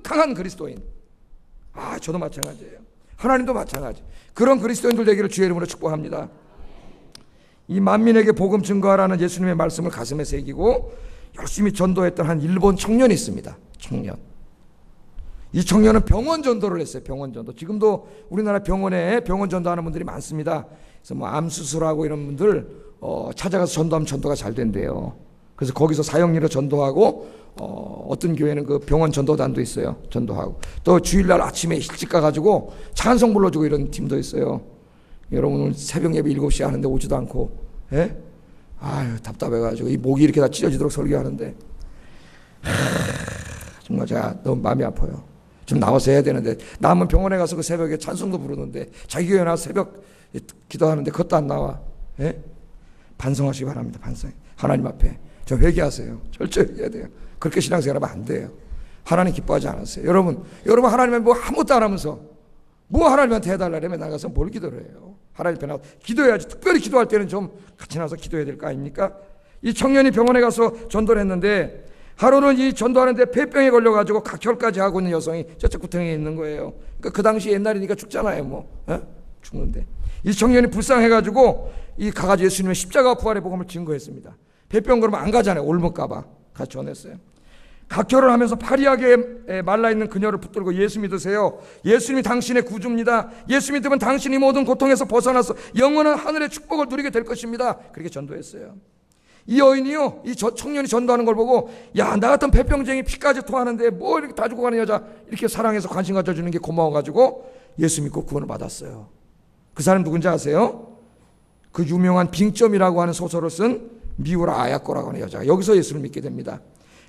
S1: 강한 그리스도인. 저도 마찬가지예요. 하나님도 마찬가지. 그런 그리스도인들 되기를 주의 이름으로 축복합니다. 이 만민에게 복음 증거하라는 예수님의 말씀을 가슴에 새기고 열심히 전도했던 한 일본 청년이 있습니다. 청년. 이 청년은 병원 전도를 했어요. 병원 전도. 지금도 우리나라 병원에 병원 전도하는 분들이 많습니다. 그래서 뭐 암 수술하고 이런 분들 찾아가서 전도하면 전도가 잘 된대요. 그래서 거기서 사형리로 전도하고 어떤 교회는 그 병원 전도단도 있어요. 전도하고 또 주일날 아침에 일찍 가가지고 찬송 불러주고 이런 팀도 있어요. 여러분 오늘 새벽 예배 7시에 하는데 오지도 않고, 예? 아유, 답답해가지고 이 목이 이렇게 다 찢어지도록 설교하는데 정말 제가 너무 마음이 아파요. 좀 나와서 해야 되는데, 남은 병원에 가서 그 새벽에 찬송도 부르는데 자기 교회 나와서 새벽 기도하는데 그것도 안 나와. 예? 반성하시기 바랍니다. 반성. 하나님 앞에 저 회개하세요. 철저히 회개해야 돼요. 그렇게 신앙생활하면 안 돼요. 하나님 기뻐하지 않았어요. 여러분 하나님의 뭐 아무것도 안 하면서 뭐 하나님한테 해달라면 나가서 뭘 기도를 해요? 하나님 앞에 나가서 기도해야지. 특별히 기도할 때는 좀 같이 나가서 기도해야 될 거 아닙니까? 이 청년이 병원에 가서 전도를 했는데, 하루는 이 전도하는데 폐병에 걸려가지고 각혈까지 하고 있는 여성이 저쪽 구덩이에 있는 거예요. 그러니까 그 당시 옛날이니까 죽잖아요, 뭐. 죽는데 이 청년이 불쌍해가지고 이 가가지고 예수님의 십자가 부활의 복음을 증거했습니다. 폐병 그러면 안 가잖아요. 옮을까봐 같이 전했어요. 각혈을 하면서 파리하게 말라있는 그녀를 붙들고 예수 믿으세요. 예수님이 당신의 구주입니다. 예수 믿으면 당신이 모든 고통에서 벗어나서 영원한 하늘의 축복을 누리게 될 것입니다. 그렇게 전도했어요. 이 여인이요, 이 청년이 전도하는 걸 보고, 야, 나 같은 폐병쟁이 피까지 토하는데 뭐 이렇게 다 죽어가는 여자 이렇게 사랑해서 관심 가져주는 게 고마워가지고 예수 믿고 구원을 받았어요. 그 사람 누군지 아세요? 그 유명한 빙점이라고 하는 소설을 쓴 미우라 아야코라고 하는 여자가 여기서 예수를 믿게 됩니다.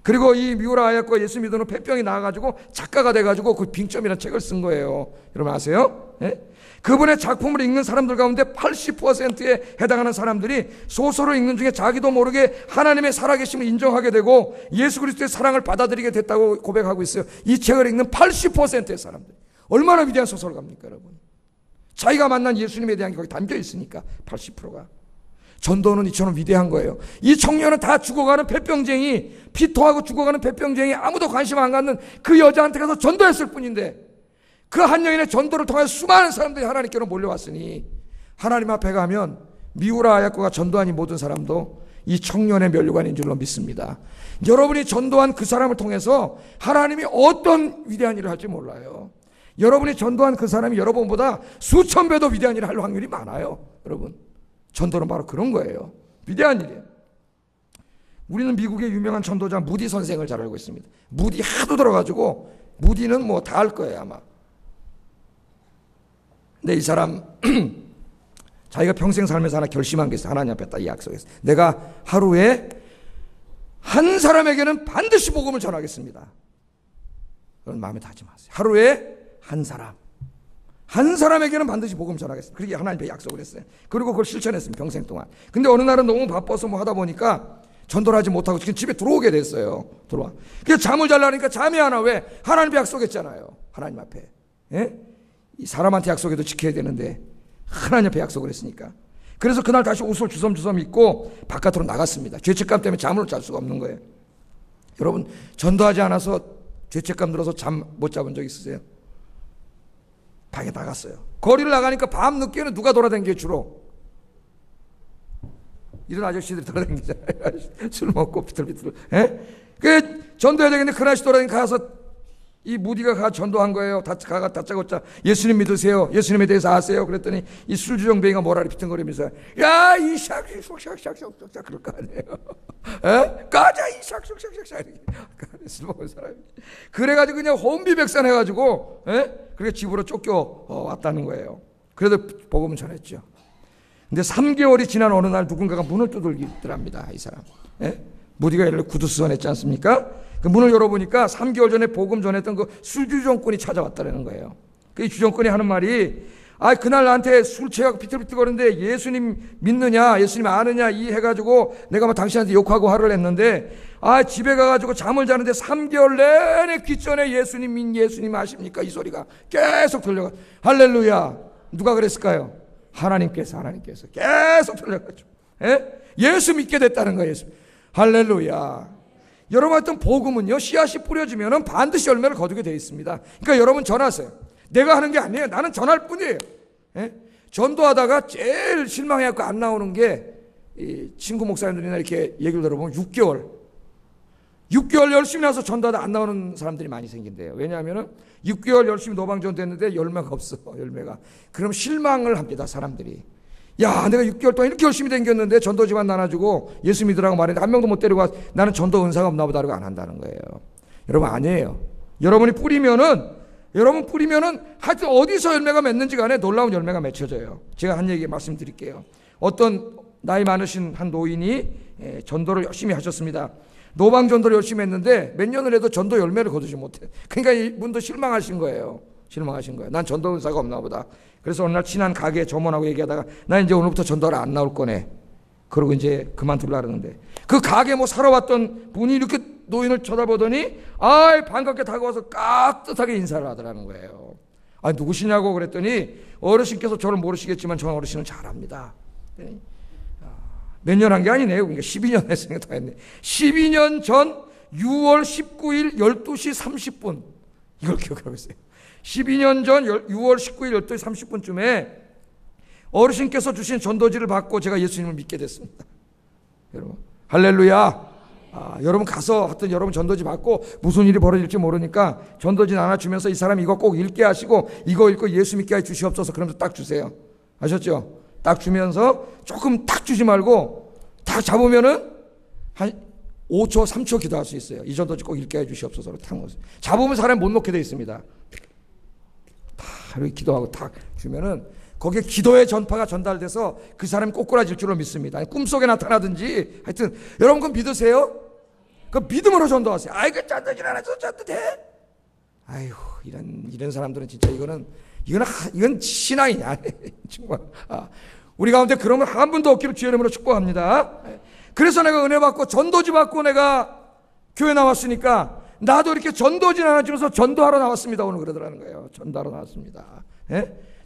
S1: 그리고 이 미우라 아야코가 예수 믿은 후 폐병이 나아가지고 작가가 돼가지고 그 빙점이라는 책을 쓴 거예요. 여러분 아세요? 예? 그분의 작품을 읽는 사람들 가운데 80%에 해당하는 사람들이 소설을 읽는 중에 자기도 모르게 하나님의 살아계심을 인정하게 되고 예수 그리스도의 사랑을 받아들이게 됐다고 고백하고 있어요. 이 책을 읽는 80%의 사람들. 얼마나 위대한 소설가입니까, 여러분? 자기가 만난 예수님에 대한 게 거기 담겨 있으니까 80%가. 전도는 이처럼 위대한 거예요. 이 청년은 다 죽어가는 폐병쟁이, 피토하고 죽어가는 폐병쟁이 아무도 관심 안 갖는 그 여자한테 가서 전도했을 뿐인데, 그 한 여인의 전도를 통해 수많은 사람들이 하나님께로 몰려왔으니, 하나님 앞에 가면 미우라 아야코가 전도한 이 모든 사람도 이 청년의 면류관인 줄로 믿습니다. 여러분이 전도한 그 사람을 통해서 하나님이 어떤 위대한 일을 할지 몰라요. 여러분이 전도한 그 사람이 여러분보다 수천 배도 위대한 일을 할 확률이 많아요. 여러분, 전도는 바로 그런 거예요. 위대한 일이에요. 우리는 미국의 유명한 전도자 무디 선생을 잘 알고 있습니다. 무디 하도 들어가지고, 무디는 뭐 다 할 거예요 아마. 근데 이 사람 자기가 평생 살면서 하나 결심한 게 있어요. 하나님 앞에 딱 약속했어요. 내가 하루에 한 사람에게는 반드시 복음을 전하겠습니다. 그건 마음에 다지 마세요. 하루에 한 사람에게는 반드시 복음 전하겠습니다. 그렇게 하나님 앞에 약속을 했어요. 그리고 그걸 실천했습니다. 평생 동안. 근데 어느 날은 너무 바빠서 뭐 하다 보니까 전도를 하지 못하고 집에 들어오게 됐어요. 들어와. 그래서 잠을 자려니까 잠이 안 와. 왜? 하나님 앞에 약속했잖아요. 하나님 앞에. 예? 이 사람한테 약속해도 지켜야 되는데 하나님 앞에 약속을 했으니까. 그래서 그날 다시 옷을 주섬주섬 입고 바깥으로 나갔습니다. 죄책감 때문에 잠을 잘 수가 없는 거예요. 여러분, 전도하지 않아서 죄책감 들어서 잠 못 잡은 적 있으세요? 방에 나갔어요. 거리를 나가니까 밤 늦게는 누가 돌아다니게 주로? 이런 아저씨들이 돌아다니잖아요. 술 먹고 비틀비틀. 그 전도해야 되겠는데 그 아저씨 돌아다니까 가서 이 무디가 가 전도한 거예요. 가가 다짜고짜 예수님 믿으세요. 예수님에 대해서 아세요? 그랬더니 이 술주정뱅이가 뭐라리 비틀거리면서 야, 이 샥샥샥샥샥 그럴 거 아니에요. 가자 이 샥샥샥샥 이렇게 술 먹은 사람이. 그래가지고 그냥 혼비백산 해가지고 그렇게 집으로 쫓겨 왔다는 거예요. 그래도 복음은 전했죠. 근데 3개월이 지난 어느 날 누군가가 문을 두들기더랍니다. 이 사람. 무디가 예를 구두수선했지 않습니까? 그 문을 열어보니까 3개월 전에 복음 전했던 그 술주정꾼이 찾아왔다는 거예요. 그 주정꾼이 하는 말이, 그날 나한테 술 취하고 비틀비틀거리는데 예수님 믿느냐, 예수님 아느냐 이 해가지고 내가 막 당신한테 욕하고 화를 냈는데, 집에 가가지고 잠을 자는데 3개월 내내 귀전에 예수님 아십니까? 이 소리가 계속 들려가. 할렐루야. 누가 그랬을까요? 하나님께서 계속 들려가지고 예수 믿게 됐다는 거예요. 예수. 할렐루야. 여러분, 어떤 복음은요, 씨앗이 뿌려지면 반드시 열매를 거두게 되어 있습니다. 그러니까 여러분 전하세요. 내가 하는 게 아니에요. 나는 전할 뿐이에요. 전도하다가 제일 실망해갖고 안 나오는 게, 이 친구 목사님들이나 이렇게 얘기를 들어보면 6개월 열심히 나서 전도하다 안 나오는 사람들이 많이 생긴대요. 왜냐하면 6개월 열심히 노방전 됐는데 열매가 없어. 열매가. 그럼 실망을 합니다, 사람들이. 야, 내가 6개월 동안 이렇게 열심히 댕겼는데 전도지만 나눠주고 예수 믿으라고 말했는데 한 명도 못 데리고 와. 나는 전도 은사가 없나 보다. 안 한다는 거예요. 여러분, 아니에요. 여러분이 뿌리면은 여러분 뿌리면은 하여튼 어디서 열매가 맺는지 간에 놀라운 열매가 맺혀져요. 제가 한 얘기 말씀드릴게요. 어떤 나이 많으신 한 노인이 전도를 열심히 하셨습니다. 노방 전도를 열심히 했는데 몇 년을 해도 전도 열매를 거두지 못해. 그러니까 이분도 실망하신 거예요. 난 전도 은사가 없나 보다. 그래서 어느 날 친한 가게 점원하고 얘기하다가 나 이제 오늘부터 전도를 안 나올 거네. 그러고 이제 그만둘라 그러는데 그 가게 뭐 사러 왔던 분이 이렇게 노인을 쳐다보더니 반갑게 다가와서 깍듯하게 인사를 하더라는 거예요. 누구시냐고 그랬더니 어르신께서 저를 모르시겠지만 저 어르신은 잘 압니다. 몇 년 한 게 아니네요. 그러니까 12년 했으니까 다 했네. 12년 전 6월 19일 12시 30분 이걸 기억하고 있어요. 12년 전 6월 19일 12시 30분쯤에 어르신께서 주신 전도지를 받고 제가 예수님을 믿게 됐습니다. 여러분 할렐루야. 여러분 가서 하여튼 여러분 전도지 받고 무슨 일이 벌어질지 모르니까 전도지 하나 주면서 이 사람 이거 꼭 읽게 하시고 이거 읽고 예수 믿게 해 주시옵소서 그러면서 딱 주세요. 아셨죠? 딱 주면서 조금 딱 주지 말고 딱 잡으면은 한 5초 3초 기도할 수 있어요. 이 전도지 꼭 읽게 해 주시옵소서로 탁 놓으세요. 잡으면 사람이 못 놓게 돼 있습니다. 다 이렇게 기도하고 탁 주면은 거기에 기도의 전파가 전달돼서 그 사람이 꼬꾸라질 줄로 믿습니다. 꿈속에 나타나든지 하여튼 여러분 그거 믿으세요? 그 믿음으로 전도하세요. 그 전도질 안 해서 전도 돼? 아이고 이런 사람들은 진짜 이건 신앙이냐 정말. 우리 가운데 그러면 한 분도 없기를 주의 이름으로 축복합니다. 그래서 내가 은혜 받고 전도지 받고 내가 교회 나왔으니까 나도 이렇게 전도지 하나 주면서 전도하러 나왔습니다. 오늘 그러더라는 거예요. 전도하러 나왔습니다.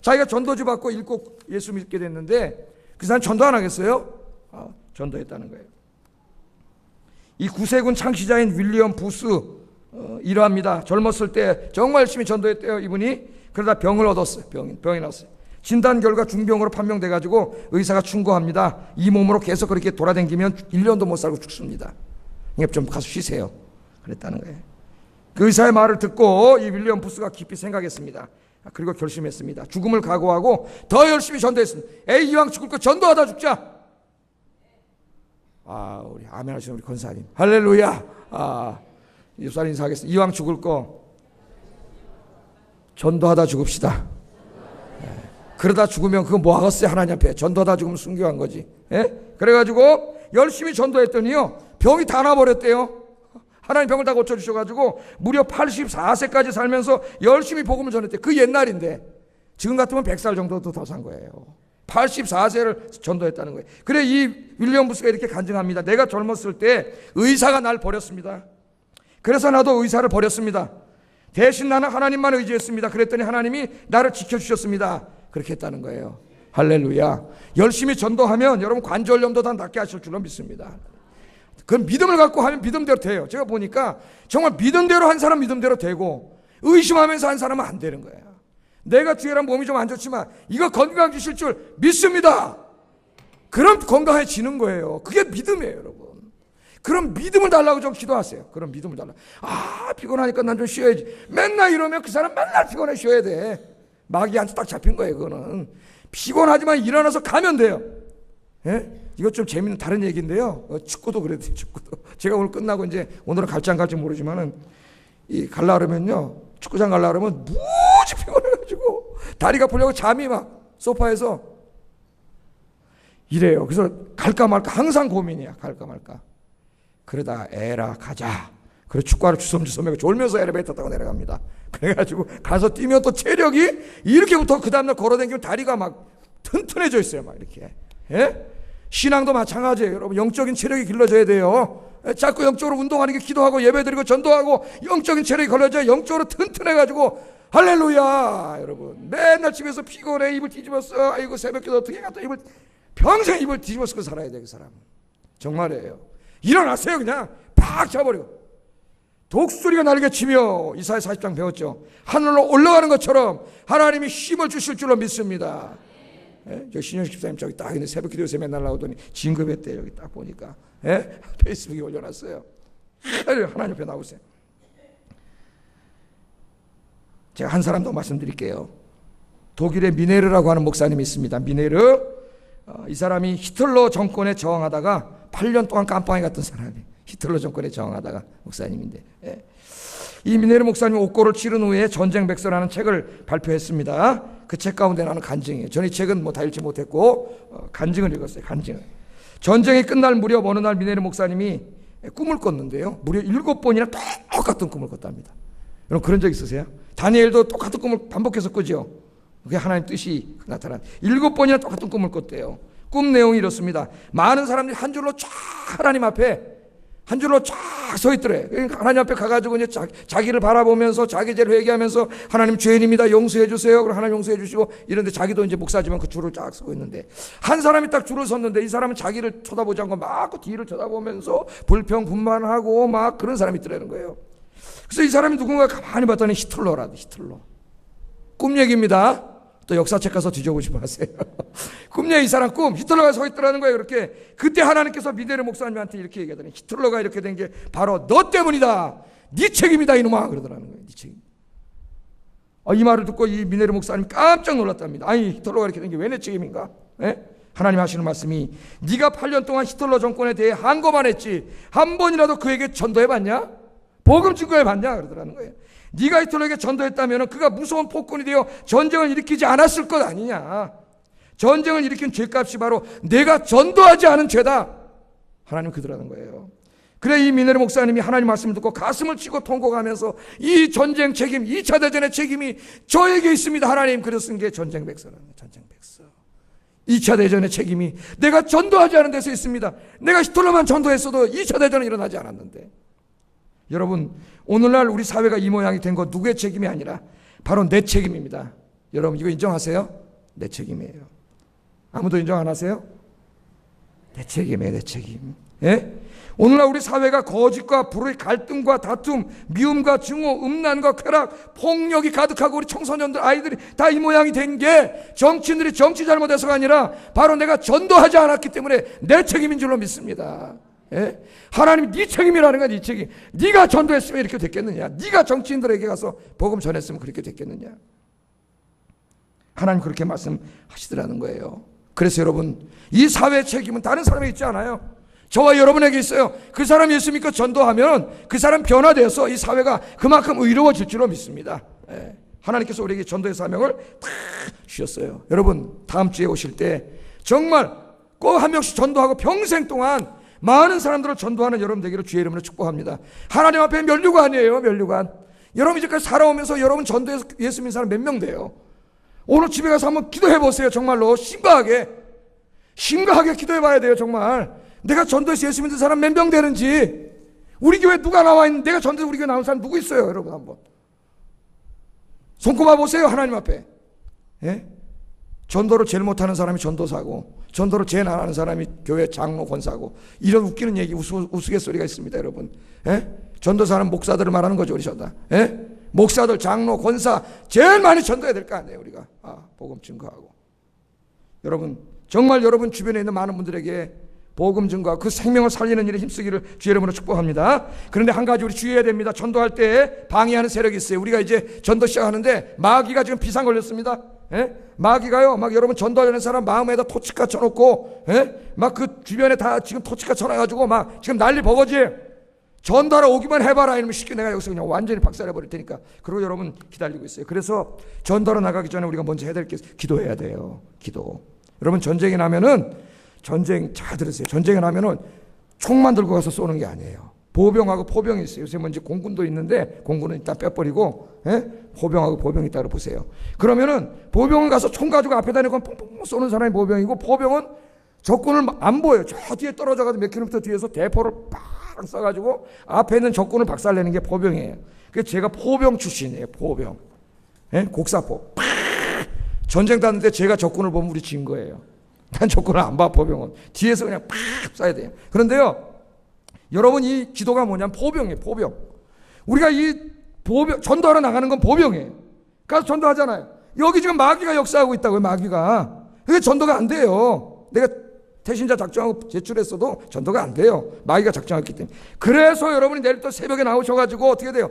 S1: 자기가 전도지 받고 읽고 예수 믿게 됐는데 그 사람 전도 안 하겠어요? 전도했다는 거예요. 이 구세군 창시자인 윌리엄 부스 이러합니다. 젊었을 때 정말 열심히 전도했대요. 이분이. 그러다 병을 얻었어요. 병이 났어요. 진단 결과 중병으로 판명돼가지고 의사가 충고합니다. 이 몸으로 계속 그렇게 돌아다니면 1년도 못 살고 죽습니다. 그러니까 좀 가서 쉬세요. 그랬다는 거예요. 그 의사의 말을 듣고 이 윌리엄 부스가 깊이 생각했습니다. 그리고 결심했습니다. 죽음을 각오하고 더 열심히 전도했습니다. 이왕 죽을 거 전도하다 죽자. 우리 아멘 하시는 우리 권사님 할렐루야. 집사님 인사하겠습니다. 이왕 죽을 거 전도하다 죽읍시다. 그러다 죽으면 그거 뭐 하겠어요? 하나님 앞에 전도하다 죽으면 순교한 거지. 그래가지고 열심히 전도했더니요 병이 다 나버렸대요. 하나님 병을 다 고쳐주셔가지고 무려 84세까지 살면서 열심히 복음을 전했대. 그 옛날인데 지금 같으면 100살 정도도 더 산 거예요. 84세를 전도했다는 거예요. 그래 이 윌리엄 부스가 이렇게 간증합니다. 내가 젊었을 때 의사가 날 버렸습니다. 그래서 나도 의사를 버렸습니다. 대신 나는 하나님만 의지했습니다. 그랬더니 하나님이 나를 지켜주셨습니다. 그렇게 했다는 거예요. 할렐루야. 열심히 전도하면 여러분 관절염도 다 낫게 하실 줄로 믿습니다. 그 믿음을 갖고 하면 믿음대로 돼요. 제가 보니까 정말 믿음대로 한 사람 믿음대로 되고 의심하면서 한 사람은 안 되는 거예요. 내가 뒤에랑 몸이 좀 안 좋지만 이거 건강 주실 줄 믿습니다. 그럼 건강해지는 거예요. 그게 믿음이에요, 여러분. 그럼 믿음을 달라고 좀 기도하세요. 그럼 믿음을 달라. 피곤하니까 난 좀 쉬어야지. 맨날 이러면 그 사람 맨날 피곤해 쉬어야 돼. 마귀한테 딱 잡힌 거예요. 그거는 피곤하지만 일어나서 가면 돼요. 이것 좀 재밌는 다른 얘기인데요. 축구도 그래도 축구도 제가 오늘 끝나고 이제 오늘은 갈지 안 갈지 모르지만은 갈라 그러면요 축구장 갈라 그러면 무지 피곤해가지고 다리가 풀려고 잠이 막 소파에서 이래요. 그래서 갈까 말까 항상 고민이야. 갈까 말까. 그러다 에라 가자. 그래 축구하러 주섬주섬 졸면서 엘리베이터 타고 내려갑니다. 그래가지고 가서 뛰면 또 체력이 이렇게부터 그 다음날 걸어다니면 다리가 막 튼튼해져 있어요. 막 이렇게. 신앙도 마찬가지예요. 여러분 영적인 체력이 길러져야 돼요. 자꾸 영적으로 운동하는 게 기도하고 예배드리고 전도하고 영적인 체력이 걸려져야 영적으로 튼튼해가지고 할렐루야. 여러분 맨날 집에서 피곤해 입을 뒤집었어. 아이고 새벽기도 어떻게 갔다 입을 평생 입을 뒤집어쓰고 살아야 돼. 그 사람은 정말이에요. 일어나세요. 그냥 팍 잡아버리고 독수리가 날개 치며 이사야 40장 배웠죠. 하늘로 올라가는 것처럼 하나님이 힘을 주실 줄로 믿습니다. 저 신영식 집사님 저기 딱 있는 새벽 기도 요새 맨날 나오더니 진급했대. 여기 딱 보니까 페이스북에 올려놨어요. 하나님 옆에 나오세요. 제가 한 사람 더 말씀드릴게요. 독일의 미네르라고 하는 목사님이 있습니다. 미네르. 이 사람이 히틀러 정권에 저항하다가 8년 동안 깜빵에 갔던 사람이 히틀러 정권에 저항하다가 목사님인데 이 미네르 목사님이 옥고를 치른 후에 전쟁백서라는 책을 발표했습니다. 그 책 가운데 나는 간증이에요. 저는 이 책은 뭐 다 읽지 못했고 간증을 읽었어요. 간증을. 전쟁이 끝날 무렵 어느 날 미네르 목사님이 꿈을 꿨는데요, 무려 7번이나 똑같은 꿈을 꿨답니다. 여러분 그런 적 있으세요? 다니엘도 똑같은 꿈을 반복해서 꾸죠. 그게 하나님 뜻이 나타난 7번이나 똑같은 꿈을 꿨대요. 꿈 내용이 이렇습니다. 많은 사람들이 한 줄로 쫙 하나님 앞에 한 줄로 쫙 서 있더래. 그러니까 하나님 앞에 가가지고 이제 자기를 바라보면서 자기 죄를 회개하면서 하나님 죄인입니다, 용서해 주세요. 그럼 하나님 용서해 주시고 이런데 자기도 이제 목사지만 그 줄을 쫙 서고 있는데, 한 사람이 딱 줄을 섰는데 이 사람은 자기를 쳐다보지 않고 막 그 뒤를 쳐다보면서 불평불만하고 막 그런 사람이 있더라는 거예요. 그래서 이 사람이 누군가 가만히 봤더니 히틀러라도, 히틀러. 꿈 얘기입니다. 또 역사책 가서 뒤져보지 마세요. 꿈 얘기, 이 사람 꿈, 히틀러가 서 있더라는 거예요. 그렇게. 그때 하나님께서 미네르 목사님한테 이렇게 얘기하더니, 히틀러가 이렇게 된 게 바로 너 때문이다, 네 책임이다 이놈아, 그러더라는 거예요. 네 책임. 이 말을 듣고 이 미네르 목사님 깜짝 놀랐답니다. 아니, 히틀러가 이렇게 된 게 왜 내 책임인가? 예? 하나님 하시는 말씀이, 네가 8년 동안 히틀러 정권에 대해 항거만 했지 한 번이라도 그에게 전도해봤냐? 복음 증거해봤냐? 그러더라는 거예요. 네가 히틀러에게 전도했다면 그가 무서운 폭군이 되어 전쟁을 일으키지 않았을 것 아니냐. 전쟁을 일으킨 죄값이 바로 내가 전도하지 않은 죄다. 하나님 그러라는 거예요. 그래 이 미네르 목사님이 하나님 말씀을 듣고 가슴을 치고 통곡하면서 이 전쟁 책임, 2차 대전의 책임이 저에게 있습니다, 하나님. 그래서 쓴 게 전쟁백서라는 거예요. 전쟁백서. 2차 대전의 책임이 내가 전도하지 않은 데서 있습니다. 내가 히틀러만 전도했어도 2차 대전은 일어나지 않았는데. 여러분 오늘날 우리 사회가 이 모양이 된 거 누구의 책임이 아니라 바로 내 책임입니다. 여러분 이거 인정하세요? 내 책임이에요. 아무도 인정 안 하세요? 내 책임이에요. 내 책임. 예? 오늘날 우리 사회가 거짓과 불의, 갈등과 다툼, 미움과 증오, 음란과 쾌락, 폭력이 가득하고 우리 청소년들, 아이들이 다 이 모양이 된 게 정치인들이 정치 잘못해서가 아니라 바로 내가 전도하지 않았기 때문에 내 책임인 줄로 믿습니다. 예? 하나님이 네 책임이라는 거야. 네 책임. 네가 전도했으면 이렇게 됐겠느냐? 네가 정치인들에게 가서 복음 전했으면 그렇게 됐겠느냐? 하나님 그렇게 말씀하시더라는 거예요. 그래서 여러분 이 사회의 책임은 다른 사람에게 있지 않아요. 저와 여러분에게 있어요. 그 사람 예수 믿고 전도하면 그 사람 변화되어서 이 사회가 그만큼 의로워질 줄로 믿습니다. 예. 하나님께서 우리에게 전도의 사명을 다 주셨어요. 여러분 다음 주에 오실 때 정말 꼭 한 명씩 전도하고 평생 동안 많은 사람들을 전도하는 여러분 되기를 주의 이름으로 축복합니다. 하나님 앞에 면류관이에요. 면류관. 여러분 이제까지 살아오면서 여러분 전도해서 예수 믿는 사람 몇 명 돼요? 오늘 집에 가서 한번 기도해 보세요. 정말로 심각하게 기도해 봐야 돼요. 정말 내가 전도해서 예수 믿는 사람 몇 명 되는지. 우리 교회 누가 나와 있는데, 내가 전도해서 우리 교회 나온 사람 누구 있어요? 여러분 한번 손꼽아 보세요. 하나님 앞에. 예? 전도를 제일 못하는 사람이 전도사고, 전도를 제일 안 하는 사람이 교회 장로 권사고, 이런 웃기는 얘기, 우스갯소리가 있습니다. 여러분. 예? 전도사는 목사들을 말하는 거죠. 우리 전다. 예? 목사들, 장로, 권사 제일 많이 전도해야 될 거 아니에요. 우리가 복음 증거하고. 여러분 정말 여러분 주변에 있는 많은 분들에게 복음 증거하고 그 생명을 살리는 일에 힘쓰기를 주의 이름으로 축복합니다. 그런데 한 가지 우리 주의해야 됩니다. 전도할 때 방해하는 세력이 있어요. 우리가 이제 전도 시작하는데 마귀가 지금 비상 걸렸습니다. 예? 마귀가요, 막 여러분 전도하려는 사람 마음에다 토치카 쳐놓고, 예? 막 그 주변에 다 지금 토치카 쳐놔가지고 막 지금 난리 버거지예요. 전도하러 오기만 해봐라 이러면 쉽게 내가 여기서 그냥 완전히 박살내버릴 테니까. 그리고 여러분 기다리고 있어요. 그래서 전도하러 나가기 전에 우리가 먼저 해야 될 게 기도해야 돼요. 기도. 여러분 전쟁이 나면은, 전쟁 잘 들으세요. 전쟁이 나면은 총만 들고 가서 쏘는 게 아니에요. 보병하고 포병이 있어요. 요새 뭐 이제 공군도 있는데 공군은 일단 빼버리고, 예? 포병하고 포병이 따로 보세요. 그러면은 보병은 가서 총 가지고 앞에다 대고 퐁퐁 쏘는 사람이 보병이고, 포병은 적군을 안 보여요. 저 뒤에 떨어져가지고 몇 킬로미터 뒤에서 대포를 팍 쏴가지고 앞에 있는 적군을 박살내는 게 포병이에요. 그래서 제가 포병 출신이에요. 포병. 예? 곡사포. 팍! 전쟁 났는데 제가 적군을 보면 우리 진 거예요. 난 적군을 안 봐. 포병은 뒤에서 그냥 팍 쏴야 돼요. 그런데요, 여러분 이 기도가 뭐냐면 포병이에요. 포병. 우리가 이 보병, 전도하러 나가는 건 보병이에요. 가서 전도하잖아요. 여기 지금 마귀가 역사하고 있다고요. 마귀가. 그게 전도가 안 돼요. 내가 태신자 작정하고 제출했어도 전도가 안 돼요. 마귀가 작정했기 때문에. 그래서 여러분이 내일 또 새벽에 나오셔가지고 어떻게 돼요?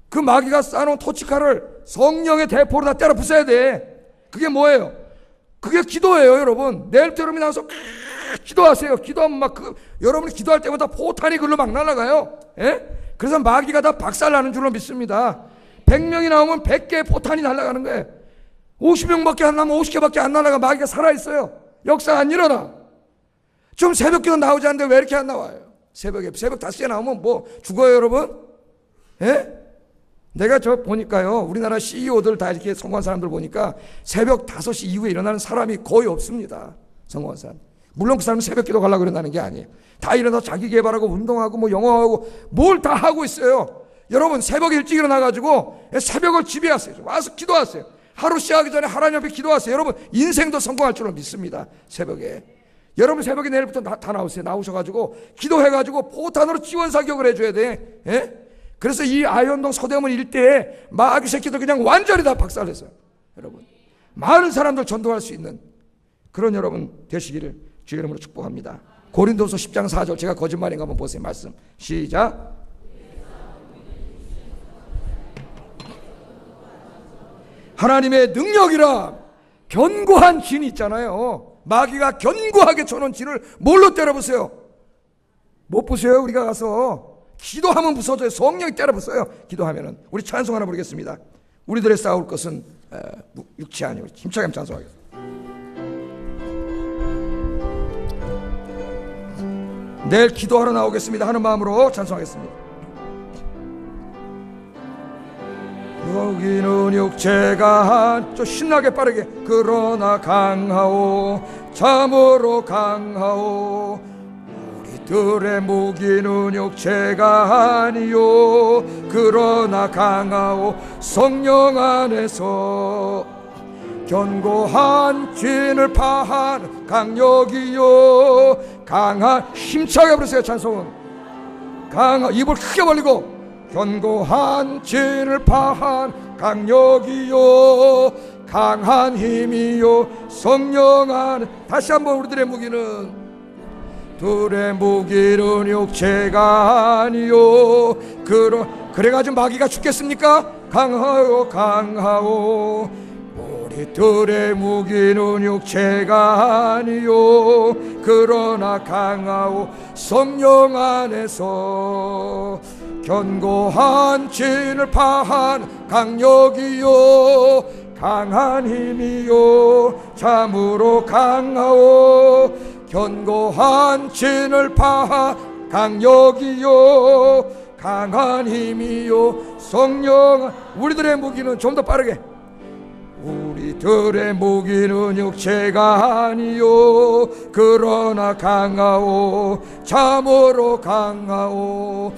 S1: 그 마귀가 쌓아놓은 토치카를 성령의 대포로 다 때려 부숴야 돼. 그게 뭐예요? 그게 기도예요. 여러분 내일부터 여러분이 나와서 기도하세요. 기도하면 막 여러분이 기도할 때마다 포탄이 글로 막 날아가요. 예? 그래서 마귀가 다 박살나는 줄로 믿습니다. 100명이 나오면 100개의 포탄이 날아가는 거예요. 50명밖에 안 나면 50개밖에 안 날아가. 마귀가 살아있어요. 역사 안 일어나. 좀 새벽기도 나오지 않는데 왜 이렇게 안 나와요? 새벽 5시에 나오면 뭐 죽어요, 여러분? 예? 내가 저 보니까요, 우리나라 CEO들 다 이렇게 성공한 사람들 보니까 새벽 5시 이후에 일어나는 사람이 거의 없습니다. 성공한 사람. 물론 그 사람은 새벽 기도 가려고 일어나는 게 아니에요. 다 일어나서 자기 개발하고 운동하고 뭐 영어하고 뭘 다 하고 있어요. 여러분 새벽에 일찍 일어나가지고 새벽을 지배하세요. 와서 기도하세요. 하루 시작하기 전에 하나님 앞에 기도하세요. 여러분 인생도 성공할 줄로 믿습니다. 새벽에. 여러분 새벽에 내일부터 다 나오세요. 나오셔가지고 기도해가지고 포탄으로 지원 사격을 해줘야 돼. 예? 그래서 이 아현동 서대문 일대에 마귀 새끼들 그냥 완전히 다 박살냈어요. 여러분 많은 사람들 전도할 수 있는 그런 여러분 되시기를 주의 이름으로 축복합니다. 고린도서 10장 4절 제가 거짓말인가 한번 보세요. 말씀 시작. 하나님의 능력이라 견고한 진이 있잖아요. 마귀가 견고하게 쳐놓은 진을 뭘로 때려보세요? 못 부셔요. 우리가 가서 기도하면 부서져요. 성령이 때려부숴요. 기도하면은. 우리 찬송 하나 부르겠습니다. 우리들의 싸울 것은 육체 아니요. 힘차게 한번 찬송하겠습니다. 내일 기도하러 나오겠습니다 하는 마음으로 찬송하겠습니다. 여기는 육체가 좀 신나게 빠르게 그러나 강하오 참으로 강하오 우리들의 무기는 육체가 아니요 그러나 강하오 성령 안에서 견고한 진을 파하는 강력이요 강한 힘차게 부르세요. 찬송은 강한 입을 크게 벌리고 견고한 진을 파한 강력이요 강한 힘이요 성령 안에 다시 한번 우리들의 무기는 둘의 무기는 육체가 아니요 그래가지고 마귀가 죽겠습니까? 강하오 강하오 우리들의 무기는 육체가 아니요 그러나 강하오 성령 안에서 견고한 진을 파한 강력이요 강한 힘이요 참으로 강하오 견고한 진을 파한 강력이요 강한 힘이요 성령 우리들의 무기는 좀 더 빠르게 우리들의 무기는 육체가 아니요 그러나 강하오 참으로 강하오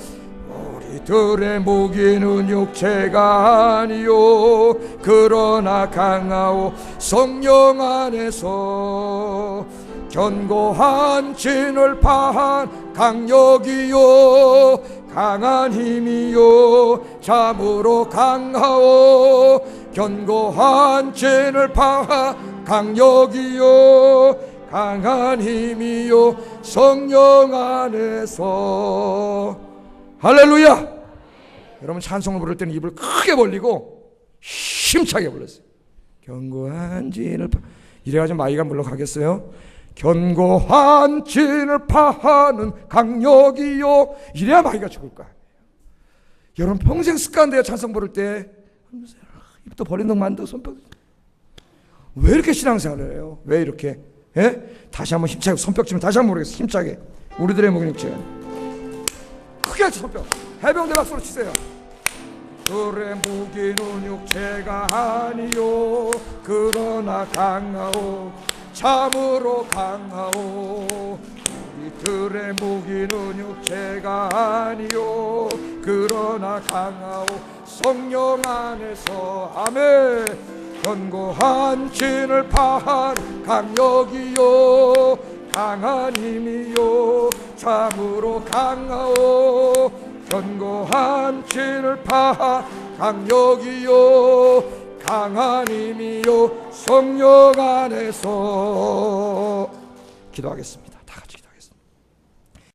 S1: 우리들의 무기는 육체가 아니요 그러나 강하오 성령 안에서 견고한 진을 파한 강력이요 강한 힘이요 참으로 강하오 견고한 진을 파한 강력이요 강한 힘이요 성령 안에서 할렐루야. 여러분 찬송을 부를 때는 입을 크게 벌리고 힘차게 불렀어요. 견고한 진을 이래가지고 마귀가 물러가겠어요? 견고한 진을 파하는 강력이요 이래야 마귀가 죽을 거야. 여러분 평생 습관돼요. 찬송 부를 때 입도 벌린 동 만도 손뼉 왜 이렇게 신앙생활을 해요? 왜 이렇게? 예? 다시 한번 힘차게 손뼉 치면 다시 한번 모르겠어요. 힘차게 우리들의 목은 육체가 크게 손뼉 해병대 박수로 치세요. 그의 무기는 육체가 아니요 그러나 강하오 참으로 강하오 우리들의 무기는 육체가 아니요 그러나 강하오 성령 안에서 아멘 견고한 진을 파한 강력이요 강한 힘이요 참으로 강하오 견고한 진을 파한 강력이요 강한 힘이요 성령 안에서 기도하겠습니다.